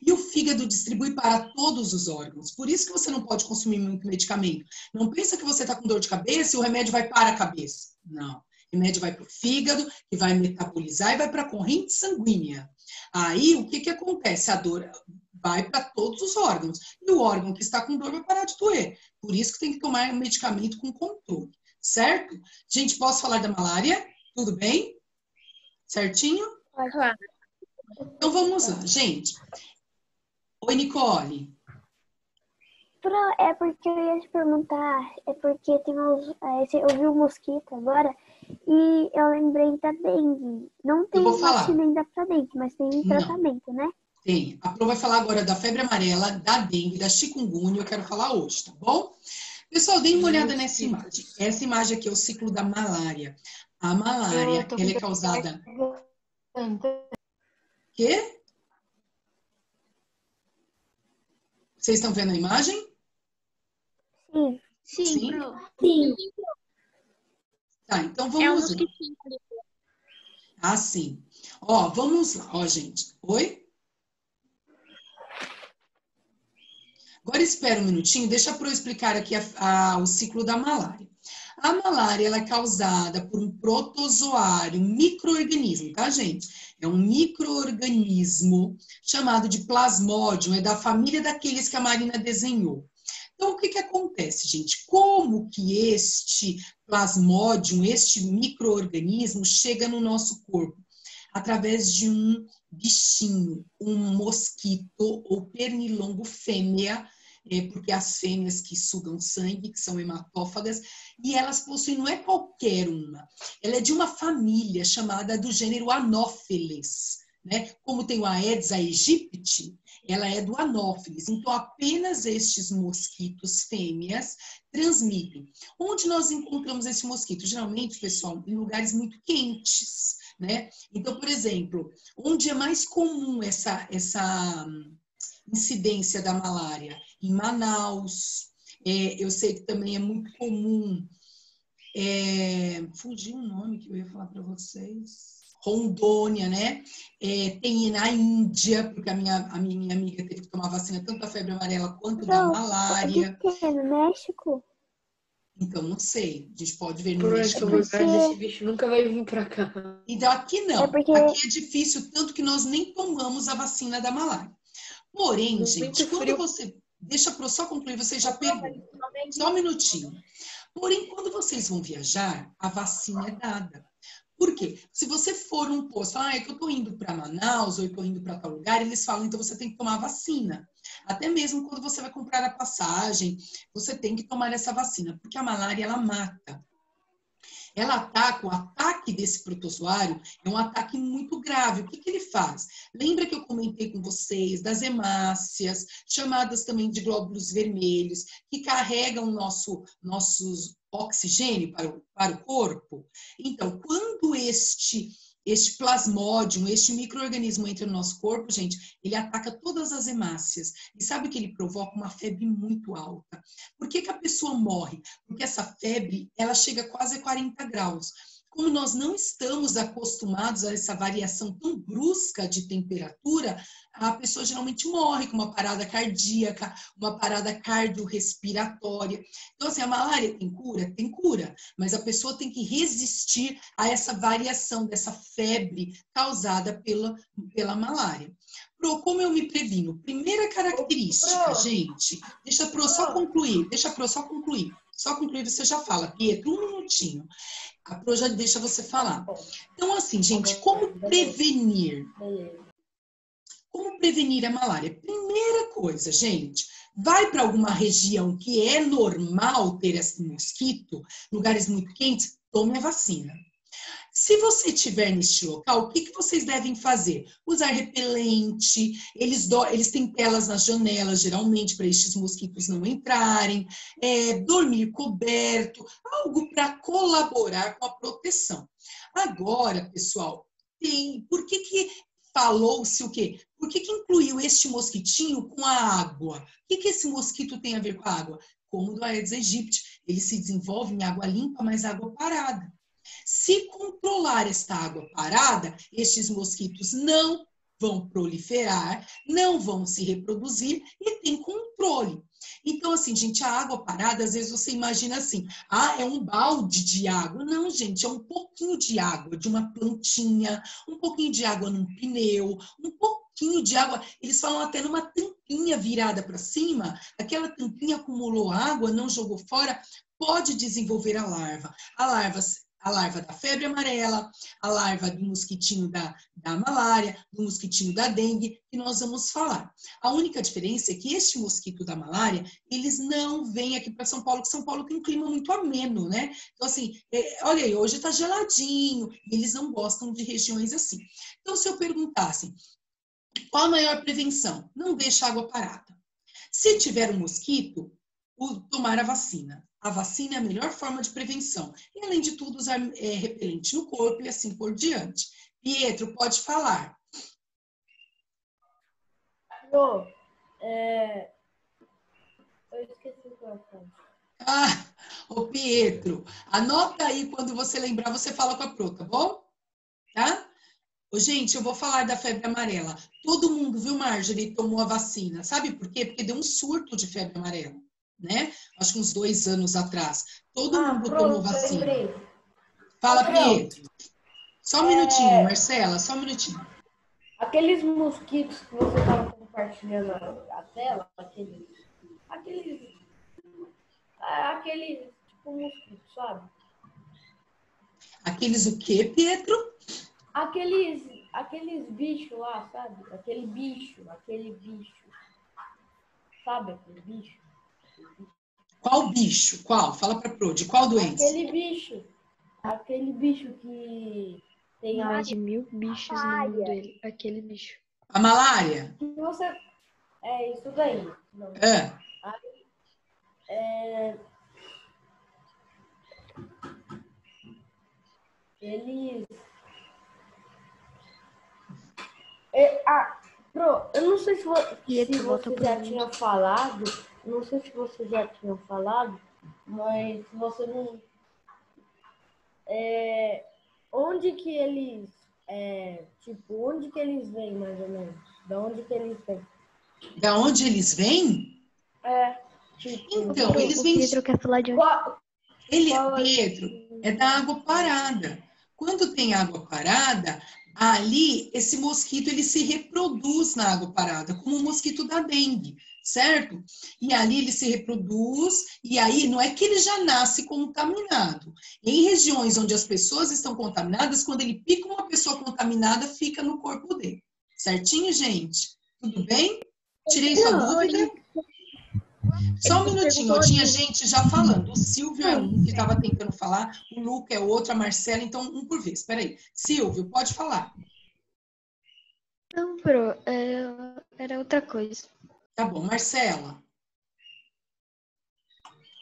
E o fígado distribui para todos os órgãos. Por isso que você não pode consumir muito medicamento. Não pensa que você está com dor de cabeça e o remédio vai para a cabeça. Não. O remédio vai para o fígado, que vai metabolizar e vai para a corrente sanguínea. Aí, o que acontece? A dor vai para todos os órgãos. E o órgão que está com dor vai parar de doer. Por isso que tem que tomar um medicamento com controle. Certo? Gente, posso falar da malária? Tudo bem? Certinho?
Claro.
Então, vamos lá. Gente... Oi, Nicole.
É porque eu ia te perguntar, é porque tem eu vi o mosquito agora e eu lembrei da dengue. Não tem vacina ainda para dengue, mas tem tratamento, né?
Tem. A Pro vai falar agora da febre amarela, da dengue, da chikungunya, eu quero falar hoje, tá bom? Pessoal, deem uma olhada nessa imagem. Essa imagem aqui é o ciclo da malária. A malária, ela é causada... Quê? Vocês estão vendo a imagem?
Sim.
Sim.
Sim.
Tá, então vamos lá. Ah, sim. Ó, vamos lá. Ó, gente. Oi? Agora espera um minutinho, deixa para eu explicar aqui o ciclo da malária. A malária, ela é causada por um protozoário, um micro-organismo, tá, gente? É um micro-organismo chamado de plasmódium, é da família daqueles que a Marina desenhou. Então, o que acontece, gente? Como que este plasmódium, este micro-organismo chega no nosso corpo? Através de um bichinho, um mosquito ou pernilongo fêmea, porque as fêmeas que sugam sangue, que são hematófagas, e elas possuem, não é qualquer uma, ela é de uma família chamada do gênero Anopheles, né? Como tem o Aedes aegypti, ela é do Anopheles. Então, apenas estes mosquitos fêmeas transmitem. Onde nós encontramos esse mosquito? Geralmente, pessoal, em lugares muito quentes, né? Então, por exemplo, onde é mais comum essa incidência da malária? Em Manaus. Eu sei que também é muito comum. Fugiu um nome que eu ia falar para vocês. Rondônia, né? Tem na Índia, porque a minha amiga teve que tomar vacina tanto da febre amarela quanto da malária.
No México?
Então, não sei. A gente pode ver no
Por
México.
esse bicho nunca vai vir para cá.
Então, aqui não.
Porque...
Aqui é difícil, tanto que nós nem tomamos a vacina da malária. Porém,
Muito
gente, quando
frio.
você... Deixa para eu só concluir, vocês já perguntam. Só um minutinho. Porém, quando vocês vão viajar, a vacina é dada. Por quê? Se você for num posto, é que eu tô indo para Manaus ou eu tô indo para tal lugar, eles falam, então você tem que tomar vacina. Até mesmo quando você vai comprar a passagem, você tem que tomar essa vacina, porque a malária, ela mata. Ela ataca, o ataque desse protozoário é um ataque muito grave. O que que ele faz? Lembra que eu comentei com vocês das hemácias, chamadas também de glóbulos vermelhos, que carregam nosso oxigênio para o corpo? Então, quando este plasmódio, este micro-organismo entra no nosso corpo, gente, ele ataca todas as hemácias. E sabe que ele provoca uma febre muito alta. Por que que a pessoa morre? Porque essa febre, ela chega quase a 40 graus. Como nós não estamos acostumados a essa variação tão brusca de temperatura, a pessoa geralmente morre com uma parada cardíaca, uma parada cardiorrespiratória. Então, assim, a malária tem cura? Tem cura, mas a pessoa tem que resistir a essa variação dessa febre causada pela malária. Pro, como eu me previno? Primeira característica, gente, deixa a Pro só concluir, Só concluir, você já fala, Pietro, um minutinho. A Pro já deixa você falar. Então, assim, gente, como prevenir? Como prevenir a malária? Primeira coisa, gente, vai para alguma região que é normal ter esse mosquito, lugares muito quentes, tome a vacina. Se você estiver neste local, o que vocês devem fazer? Usar repelente, eles têm telas nas janelas, geralmente, para estes mosquitos não entrarem, dormir coberto, algo para colaborar com a proteção. Agora, pessoal, por que falou-se o quê? Por que incluiu este mosquitinho com a água? O que esse mosquito tem a ver com a água? Como o do Aedes aegypti, ele se desenvolve em água limpa, mas água parada. Se controlar esta água parada, estes mosquitos não vão proliferar, não vão se reproduzir e tem controle. Então, assim, gente, a água parada, às vezes você imagina assim, é um balde de água. Não, gente, é um pouquinho de água de uma plantinha, um pouquinho de água num pneu, um pouquinho de água, eles falam até numa tampinha virada para cima, aquela tampinha acumulou água, não jogou fora, pode desenvolver a larva. A larva da febre amarela, a larva do mosquitinho da malária, do mosquitinho da dengue, que nós vamos falar. A única diferença é que este mosquito da malária, eles não vêm aqui para São Paulo, porque São Paulo tem um clima muito ameno, né? Então, assim, olha aí, hoje está geladinho, e eles não gostam de regiões assim. Então, se eu perguntasse, qual a maior prevenção? Não deixa a água parada. Se tiver um mosquito, tomar a vacina. A vacina é a melhor forma de prevenção. E, além de tudo, usar repelente no corpo e assim por diante. Pietro, pode falar.
Eu esqueci o que eu falei.
Ô Pietro, anota aí, quando você lembrar, você fala com a Pro, tá bom? Tá? Gente, eu vou falar da febre amarela. Todo mundo, viu, Marjorie, tomou a vacina. Sabe por quê? Porque deu um surto de febre amarela, né? Acho que uns 2 anos atrás. Todo mundo tomou vacina. Lembrei. Fala, Pietro. Só um minutinho, Marcela, só um minutinho.
Aqueles mosquitos que você estava compartilhando a tela, aqueles tipo mosquito, sabe?
Aqueles o quê, Pietro?
Aqueles bichos lá, sabe? Aquele bicho. Sabe aquele bicho?
Qual bicho? Qual? Fala pra Pro, de qual doença?
Aquele bicho que tem
mais de 1000 bichos no mundo dele. Aquele bicho.
A malária?
Isso daí. Pro, eu não sei se você já tinha falado, mas se você não... onde que eles vêm, mais ou menos? Da onde que eles vêm?
Da onde eles vêm? Então, eles vêm...
Pedro quer falar de onde?
Pedro, é da água parada. Quando tem água parada, Ali, esse mosquito, ele se reproduz na água parada, como o mosquito da dengue, certo? E ali ele se reproduz, e aí não é que ele já nasce contaminado. Em regiões onde as pessoas estão contaminadas, quando ele pica uma pessoa contaminada, fica no corpo dele. Certinho, gente? Tudo bem? Tirei sua dúvida? Só um minutinho, tinha gente já falando. O Silvio é um que estava tentando falar, o Luca é outro, a Marcela, então um por vez. Espera aí. Silvio, pode falar.
Não, Pro, era outra coisa.
Tá bom, Marcela.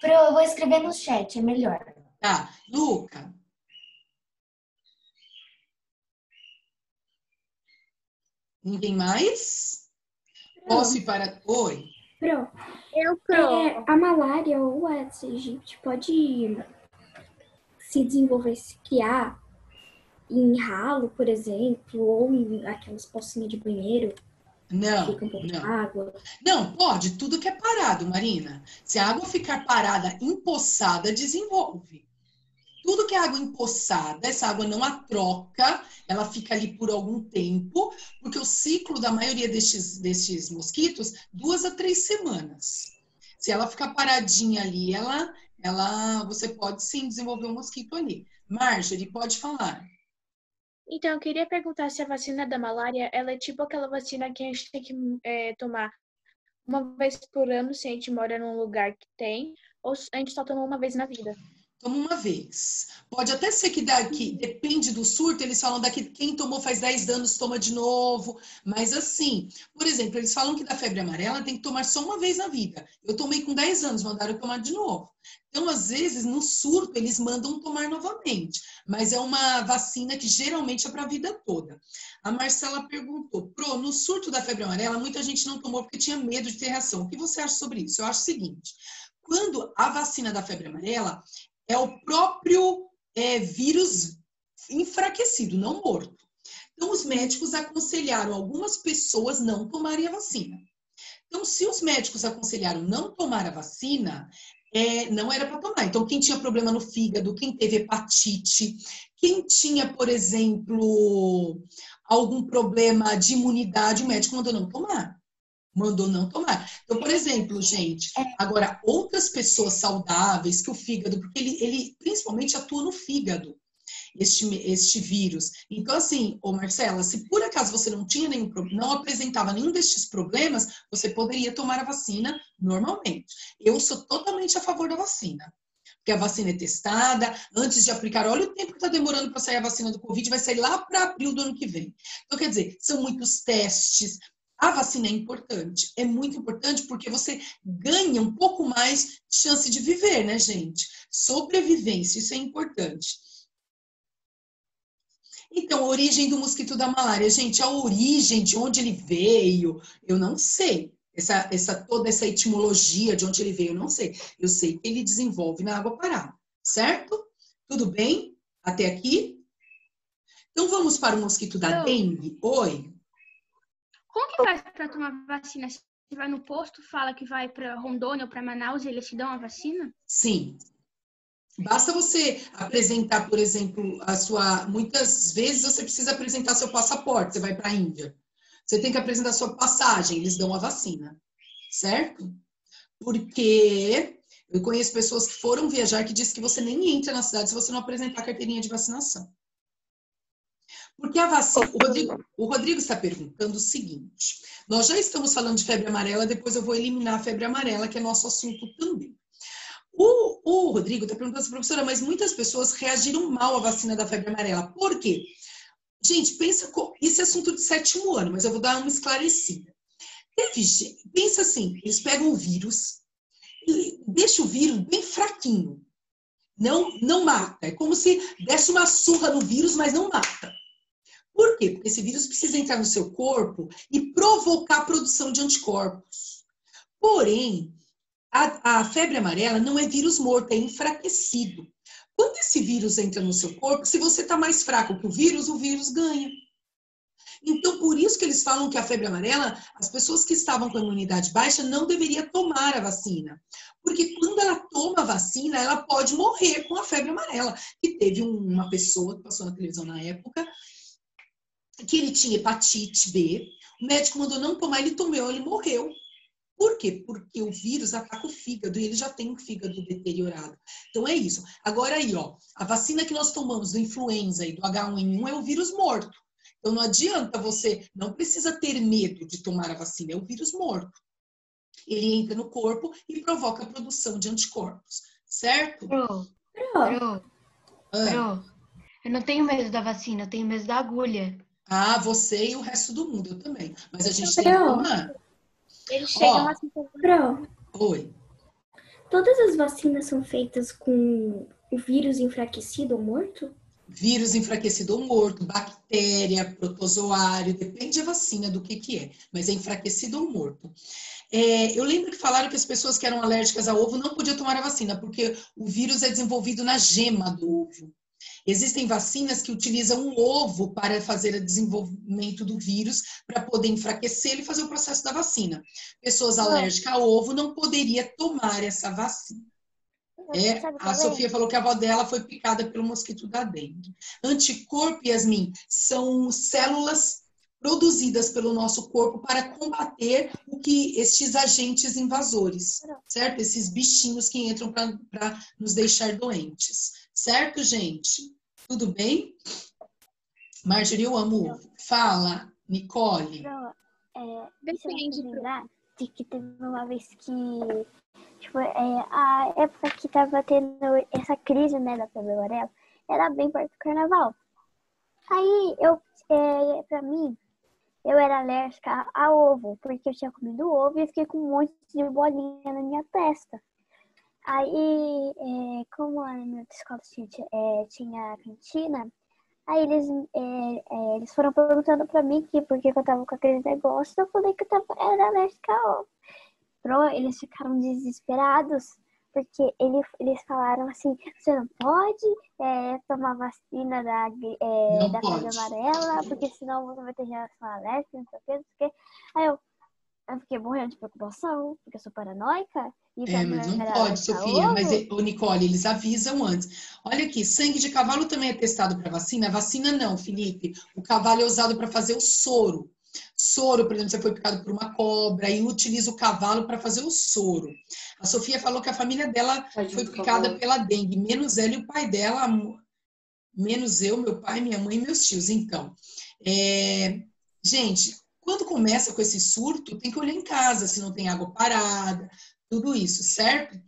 Pro, eu vou escrever no chat, é melhor.
Tá, Luca. Ninguém mais? Posso ir para... Oi.
Pro, a malária ou a gente pode se desenvolver, se criar em ralo, por exemplo, ou em aquelas pocinhas de banheiro.
Não,
Fica um pouco de água.
Não, pode, tudo que é parado, Marina. Se a água ficar parada, empoçada, desenvolve. Tudo que é água empoçada, essa água não a troca, ela fica ali por algum tempo, porque o ciclo da maioria destes mosquitos, 2 a 3 semanas. Se ela ficar paradinha ali, você pode sim desenvolver um mosquito ali. Marjorie, pode falar.
Então, eu queria perguntar se a vacina da malária, ela é tipo aquela vacina que a gente tem que tomar uma vez por ano se a gente mora num lugar que tem, ou a gente só toma uma vez na vida?
Toma uma vez. Pode até ser que daqui, depende do surto, eles falam daqui, quem tomou faz 10 anos, toma de novo. Mas assim, por exemplo, eles falam que da febre amarela tem que tomar só uma vez na vida. Eu tomei com 10 anos, mandaram eu tomar de novo. Então, às vezes, no surto, eles mandam tomar novamente. Mas é uma vacina que geralmente é para a vida toda. A Marcela perguntou, Pro, no surto da febre amarela, muita gente não tomou porque tinha medo de ter reação. O que você acha sobre isso? Eu acho o seguinte, quando a vacina da febre amarela é o próprio vírus enfraquecido, não morto. Então, os médicos aconselharam algumas pessoas não tomarem a vacina. Então, se os médicos aconselharam não tomar a vacina, não era para tomar. Então, quem tinha problema no fígado, quem teve hepatite, quem tinha, por exemplo, algum problema de imunidade, o médico mandou não tomar. Mandou não tomar. Então, por exemplo, gente, agora, outras pessoas saudáveis que o fígado, porque ele principalmente atua no fígado, este vírus. Então, assim, Marcela, se por acaso você não tinha nenhum problema, não apresentava nenhum destes problemas, você poderia tomar a vacina normalmente. Eu sou totalmente a favor da vacina. Porque a vacina é testada, antes de aplicar, olha o tempo que está demorando para sair a vacina do Covid, vai sair lá para abril do ano que vem. Então, quer dizer, são muitos testes. A vacina é importante, é muito importante porque você ganha um pouco mais de chance de viver, né, gente? Sobrevivência, isso é importante. Então, a origem do mosquito da malária, gente, a origem de onde ele veio, eu não sei. Toda essa etimologia de onde ele veio, eu não sei. Eu sei que ele desenvolve na água parada, certo? Tudo bem? Até aqui? Então, vamos para o mosquito da dengue. Oi?
Como que faz para tomar vacina? Você vai no posto, fala que vai para Rondônia ou para Manaus e eles te dão a vacina?
Sim. Basta você apresentar, por exemplo, muitas vezes você precisa apresentar seu passaporte, você vai para a Índia. Você tem que apresentar sua passagem, eles dão a vacina, certo? Porque eu conheço pessoas que foram viajar que dizem que você nem entra na cidade se você não apresentar a carteirinha de vacinação. Porque a vacina, o Rodrigo está perguntando o seguinte, nós já estamos falando de febre amarela, depois eu vou eliminar a febre amarela, que é nosso assunto também. O Rodrigo está perguntando assim, professora, mas muitas pessoas reagiram mal à vacina da febre amarela. Por quê? Gente, isso é assunto de 7º ano, mas eu vou dar uma esclarecida. Pensa assim, eles pegam o vírus, e deixam o vírus bem fraquinho. Não mata. É como se desse uma surra no vírus, mas não mata. Por quê? Porque esse vírus precisa entrar no seu corpo e provocar a produção de anticorpos. Porém, a febre amarela não é vírus morto, é enfraquecido. Quando esse vírus entra no seu corpo, se você está mais fraco que o vírus ganha. Então, por isso que eles falam que a febre amarela, as pessoas que estavam com a imunidade baixa não deveriam tomar a vacina. Porque quando ela toma a vacina, ela pode morrer com a febre amarela. E teve uma pessoa que passou na televisão na época, que ele tinha hepatite B. O médico mandou não tomar, ele tomou, ele morreu. Por quê? Porque o vírus ataca o fígado e ele já tem o fígado deteriorado. Então é isso. Agora aí, ó, a vacina que nós tomamos do influenza e do H1N1 é o vírus morto. Então não adianta você, não precisa ter medo de tomar a vacina, é o vírus morto. Ele entra no corpo e provoca a produção de anticorpos, certo?
Pro, eu não tenho medo da vacina, eu tenho medo da agulha.
Ah, você e o resto do mundo, eu também. Mas a gente tem que tomar.
Eles chegam assim.
Oi.
Todas as vacinas são feitas com o vírus enfraquecido ou morto?
Vírus enfraquecido ou morto, bactéria, protozoário, depende da vacina do que é, mas é enfraquecido ou morto. Eu lembro que falaram que as pessoas que eram alérgicas a ovo não podiam tomar a vacina, porque o vírus é desenvolvido na gema do ovo. Existem vacinas que utilizam o ovo para fazer o desenvolvimento do vírus, para poder enfraquecer e fazer o processo da vacina. Pessoas alérgicas a ovo não poderiam tomar essa vacina. A Sofia falou que a avó dela foi picada pelo mosquito da dengue. Anticorpo, Yasmin, são células produzidas pelo nosso corpo para combater estes agentes invasores, certo? Esses bichinhos que entram para nos deixar doentes. Certo, gente? Tudo bem? Marjorie, eu amo ovo. Fala, Nicole.
Depende. De que teve uma vez que, tipo, a época que tava tendo essa crise, né, da febre amarela, era bem perto do carnaval. Aí, pra mim, eu era alérgica a ovo, porque eu tinha comido ovo e fiquei com um monte de bolinha na minha testa. Aí, como lá na minha escola tinha cantina, aí eles foram perguntando pra mim porque eu tava com aquele negócio, eu falei que eu era alérgica a ovo. Eles ficaram desesperados, porque eles falaram assim, você não pode tomar vacina da febre amarela, porque senão você vai ter reação alérgica, não sei o que. Aí eu fiquei morrendo de preocupação, porque eu sou paranoica.
Mas não pode, Sofia. Mas, Nicole, eles avisam antes. Olha aqui, sangue de cavalo também é testado para vacina? Vacina não, Felipe. O cavalo é usado para fazer o soro. Soro, por exemplo, você foi picado por uma cobra e utiliza o cavalo para fazer o soro. A Sofia falou que a família dela foi picada pela dengue, menos ela e o pai dela, menos eu, meu pai, minha mãe e meus tios. Então, gente, quando começa com esse surto, tem que olhar em casa se não tem água parada, tudo isso, certo?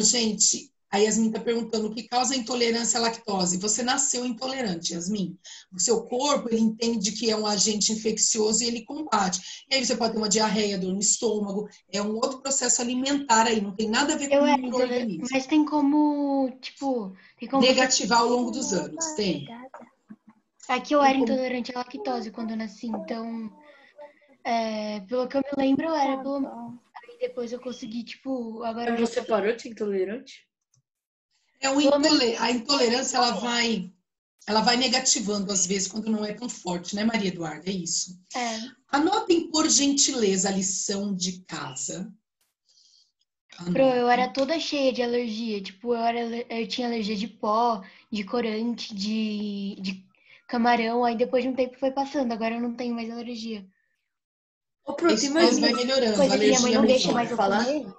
Gente, a Yasmin está perguntando o que causa intolerância à lactose. Você nasceu intolerante, Yasmin. O seu corpo, ele entende que é um agente infeccioso e ele combate. E aí você pode ter uma diarreia, dor no estômago, é um outro processo alimentar aí, não tem nada a ver com o micro-organismo.
Mas tem como, tipo...
negativar ao longo dos anos, tem.
Aqui eu era intolerante à lactose quando eu nasci, então... pelo que eu me lembro, eu era pelo... Aí depois eu consegui, tipo... Agora
você parou de ser intolerante?
A intolerância, ela vai negativando, às vezes, quando não é tão forte, né, Maria Eduarda? É isso. Anotem, por gentileza, a lição de casa.
Eu era toda cheia de alergia. Tipo, eu tinha alergia de pó, de corante, de camarão. Aí depois de um tempo foi passando. Agora eu não tenho mais alergia.
Mas vai melhorando.
Coisa que minha mãe não deixa mais eu
falar.
comer.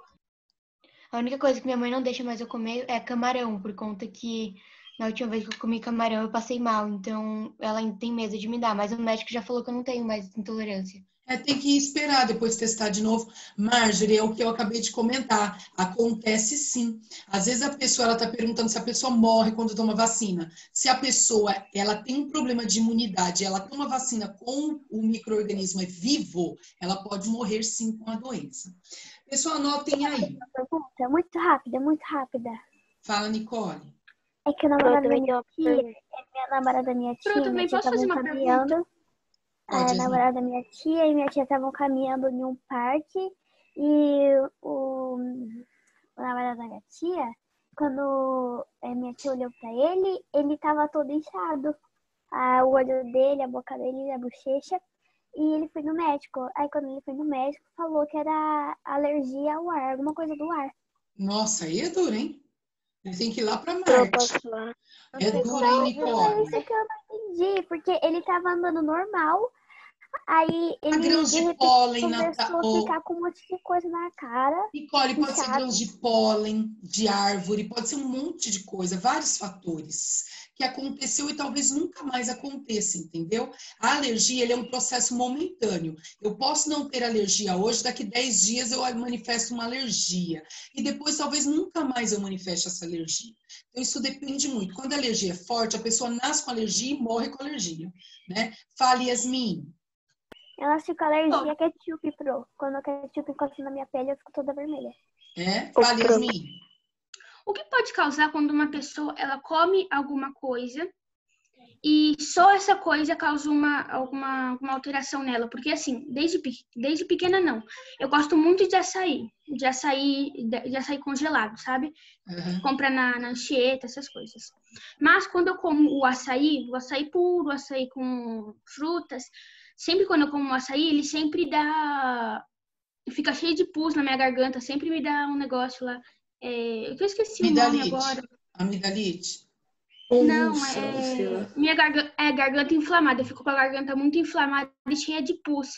A única coisa que minha mãe não deixa mais eu comer é camarão, por conta que na última vez que eu comi camarão eu passei mal, então ela tem medo de me dar, mas o médico já falou que eu não tenho mais intolerância.
Tem que esperar depois testar de novo. Marjorie, é o que eu acabei de comentar. Acontece sim. Às vezes a pessoa, ela está perguntando se a pessoa morre quando toma vacina. Se a pessoa, ela tem um problema de imunidade, ela toma vacina com o micro-organismo vivo, ela pode morrer sim com a doença. Pessoal, anotem aí.
Pergunta muito rápida.
Fala, Nicole.
É que o namorado da minha tia, minha tia estavam caminhando. A namorada da minha tia e minha tia estavam caminhando em um parque e o namorado da minha tia, quando minha tia olhou pra ele estava todo inchado. O olho dele, a boca dele, a bochecha. E ele foi no médico. Aí quando ele foi no médico, falou que era alergia ao ar, alguma coisa do ar.
Nossa, aí é duro, hein? Ele tem que ir lá pra Marte. É duro, hein, Nicole?
Isso que eu não entendi, porque ele tava andando normal, aí ele
grãos
de
de
repente
pólen,
começou a ficar com um monte de coisa na cara.
Nicole, pode ser
inchado.
grãos de pólen, de árvore, pode ser um monte de coisa, vários fatores que aconteceu e talvez nunca mais aconteça, entendeu? A alergia, ele é um processo momentâneo. Eu posso não ter alergia hoje, daqui 10 dias eu manifesto uma alergia. E depois talvez nunca mais eu manifeste essa alergia. Então isso depende muito. Quando a alergia é forte, a pessoa nasce com alergia e morre com alergia, né? Fale, Yasmin.
Eu nasci com alergia a ketchup, Pro. Quando o ketchup encosta na minha pele, eu fico toda vermelha.
Fale, Yasmin.
O que pode causar quando uma pessoa ela come alguma coisa e só essa coisa causa alguma alteração nela? Porque assim, desde pequena não. Eu gosto muito de açaí congelado, sabe? Compra na Anchieta, essas coisas. Mas quando eu como o açaí puro, o açaí com frutas, sempre quando eu como o açaí, ele sempre fica cheio de pus na minha garganta, sempre me dá um negócio lá. Eu esqueci o nome agora.
Amidalite?
Não, minha garganta inflamada. Eu fico com a garganta muito inflamada e cheia de pus.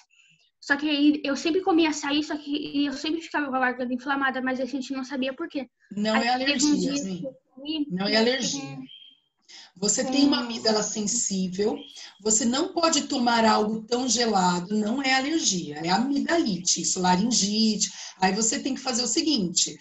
Só que eu sempre comia açaí, só que eu sempre ficava com a garganta inflamada, mas a gente não sabia por quê.
Não é alergia, Yasmin. Não é alergia. Você tem uma amígdala sensível, você não pode tomar algo tão gelado, não é alergia, é amidalite, isso, laringite. Aí você tem que fazer o seguinte,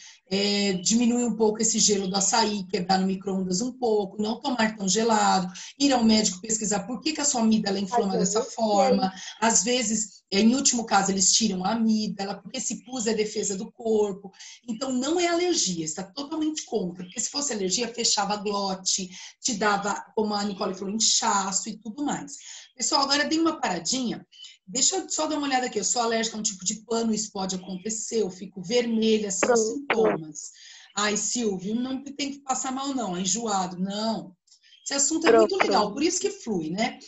diminuir um pouco esse gelo do açaí, quebrar no micro-ondas um pouco, não tomar tão gelado, ir ao médico pesquisar por que a sua amígdala inflama dessa forma. Às vezes, em último caso, eles tiram a amígdala, porque esse pus é defesa do corpo. Então, não é alergia, está totalmente contra. Porque se fosse alergia, fechava a glote, te dava, como a Nicole falou, inchaço e tudo mais. Pessoal, agora dei uma paradinha. Deixa eu só dar uma olhada aqui. Eu sou alérgica a um tipo de pano, isso pode acontecer. Eu fico vermelha, são sintomas. Ai, Silvio, não tem que passar mal, não. É enjoado, não. Esse assunto é muito legal, por isso que flui, né?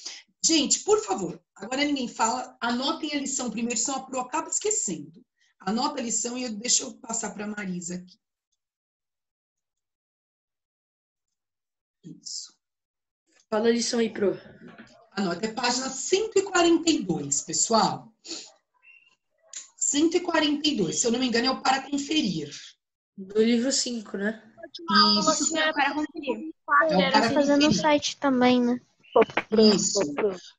Gente, por favor, agora ninguém fala, anotem a lição primeiro, senão a Pro acaba esquecendo. Anota a lição e deixa eu passar para a Marisa aqui. Isso.
Fala a lição aí, Pro.
Anota, é página 142, pessoal. 142, se eu não me engano, é o para conferir.
Do livro 5, né?
Isso.
É para conferir.
É o para
fazer no site também, né?
Isso.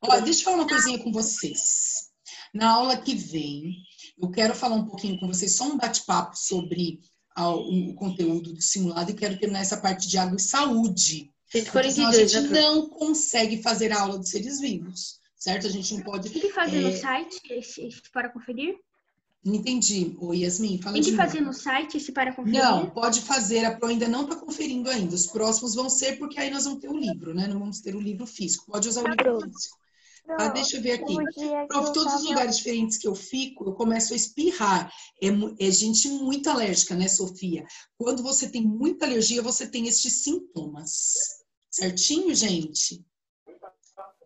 Olha, deixa eu falar uma coisinha com vocês. Na aula que vem, eu quero falar um pouquinho com vocês, só um bate-papo sobre o conteúdo do simulado e quero terminar essa parte de água e saúde.
142,
a gente não consegue fazer a aula dos seres vivos, certo? A gente não pode...
Tem que fazer no site esse para conferir?
Não entendi. Ô, Yasmin, fala
de novo. Tem que fazer no site esse para conferir?
Não, pode fazer. A Pro ainda não está conferindo ainda. Os próximos vão ser, porque aí nós vamos ter o livro, né? Não vamos ter o livro físico. Pode usar o livro físico. Ah, deixa eu ver aqui. Prof, todos os lugares diferentes que eu fico, eu começo a espirrar. É gente muito alérgica, né, Sofia? Quando você tem muita alergia, você tem estes sintomas. Certinho, gente?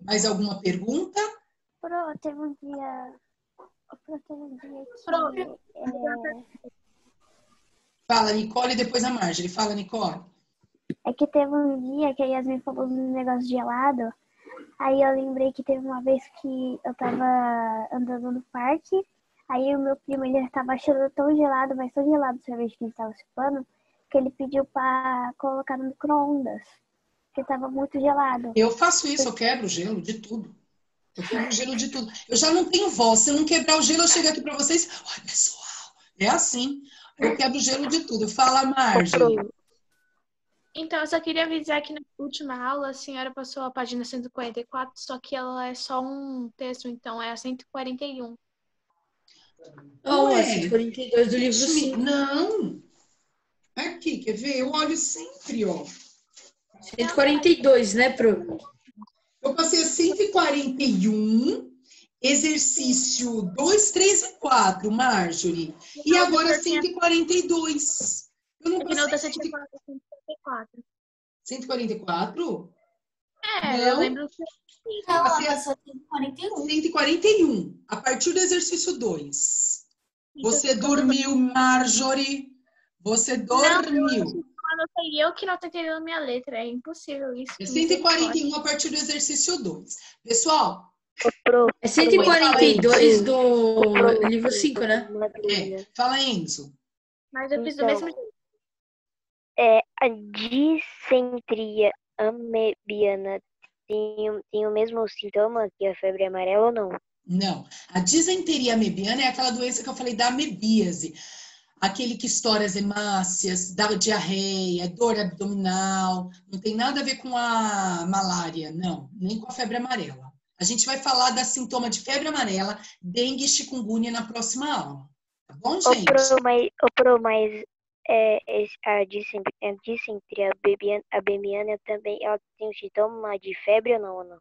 Mais alguma pergunta?
Pro, teve um dia que...
Fala, Nicole, e depois a Marjorie. Fala, Nicole.
É que teve um dia que a Yasmin falou um negócio gelado. Aí eu lembrei que teve uma vez que eu tava andando no parque. Aí o meu primo, ele tava achando tão gelado, mas tão gelado o sorvete que ele tava chupando, que ele pediu pra colocar no micro-ondas. Porque tava muito gelado.
Eu faço isso, eu quebro o gelo de tudo. Eu quebro o gelo de tudo. Eu já não tenho voz. Se eu não quebrar o gelo, eu chego aqui pra vocês. Oi, pessoal. É assim. Eu quebro o gelo de tudo. Fala, Marjorie.
Então, eu só queria avisar que na última aula a senhora passou a página 144, só que ela é só um texto, então é a 141.
Não, é 142 do livro 5.
Não. Aqui, quer ver? Eu olho sempre, ó.
142, né, Pro?
Eu passei a 141, exercício 2, 3 e 4, Marjorie. E agora 142. Eu não passei
144.
144?
Eu lembro que...
Não, ela passou 141.
141, a partir do exercício 2. Você dormiu, Marjorie. Você dormiu.
não sei eu que não tô entendendo minha letra. É impossível isso.
É 141 a partir do exercício 2. Pessoal,
É 142 do livro 5, né?
Fala, Enzo.
Mas eu fiz do mesmo jeito.
A disentria amebiana tem o mesmo sintoma que a febre amarela ou não?
Não. A disenteria amebiana é aquela doença que eu falei da amebíase. Aquele que estoura as hemácias, dá diarreia, dor abdominal. Não tem nada a ver com a malária, não. Nem com a febre amarela. A gente vai falar da sintoma de febre amarela, dengue e chikungunya na próxima aula. Tá bom, gente?
Mas a disentria amebiana também ela tem um sintoma de febre ou não?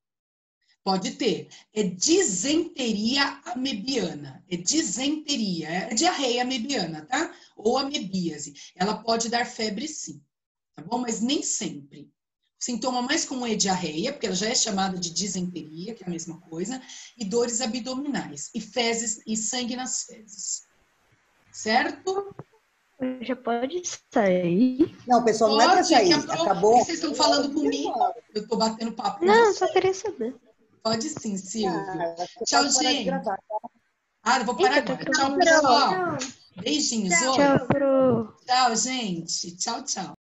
Pode ter. É disenteria amebiana. É disenteria. É diarreia amebiana, tá? Ou amebíase. Ela pode dar febre, sim. Tá bom? Mas nem sempre. O sintoma mais comum é diarreia, porque ela já é chamada de disenteria, que é a mesma coisa, e dores abdominais, e fezes, e sangue nas fezes. Certo?
Já pode sair?
Não, pessoal, não é pra sair. Acabou.
Vocês estão falando comigo? Eu tô batendo papo.
Não, só queria saber.
Pode sim, Silvia.
Tchau,
gente. Eu vou parar agora. Tchau, pessoal. Beijinhos.
Tchau,
Tchau, gente. Tchau, tchau.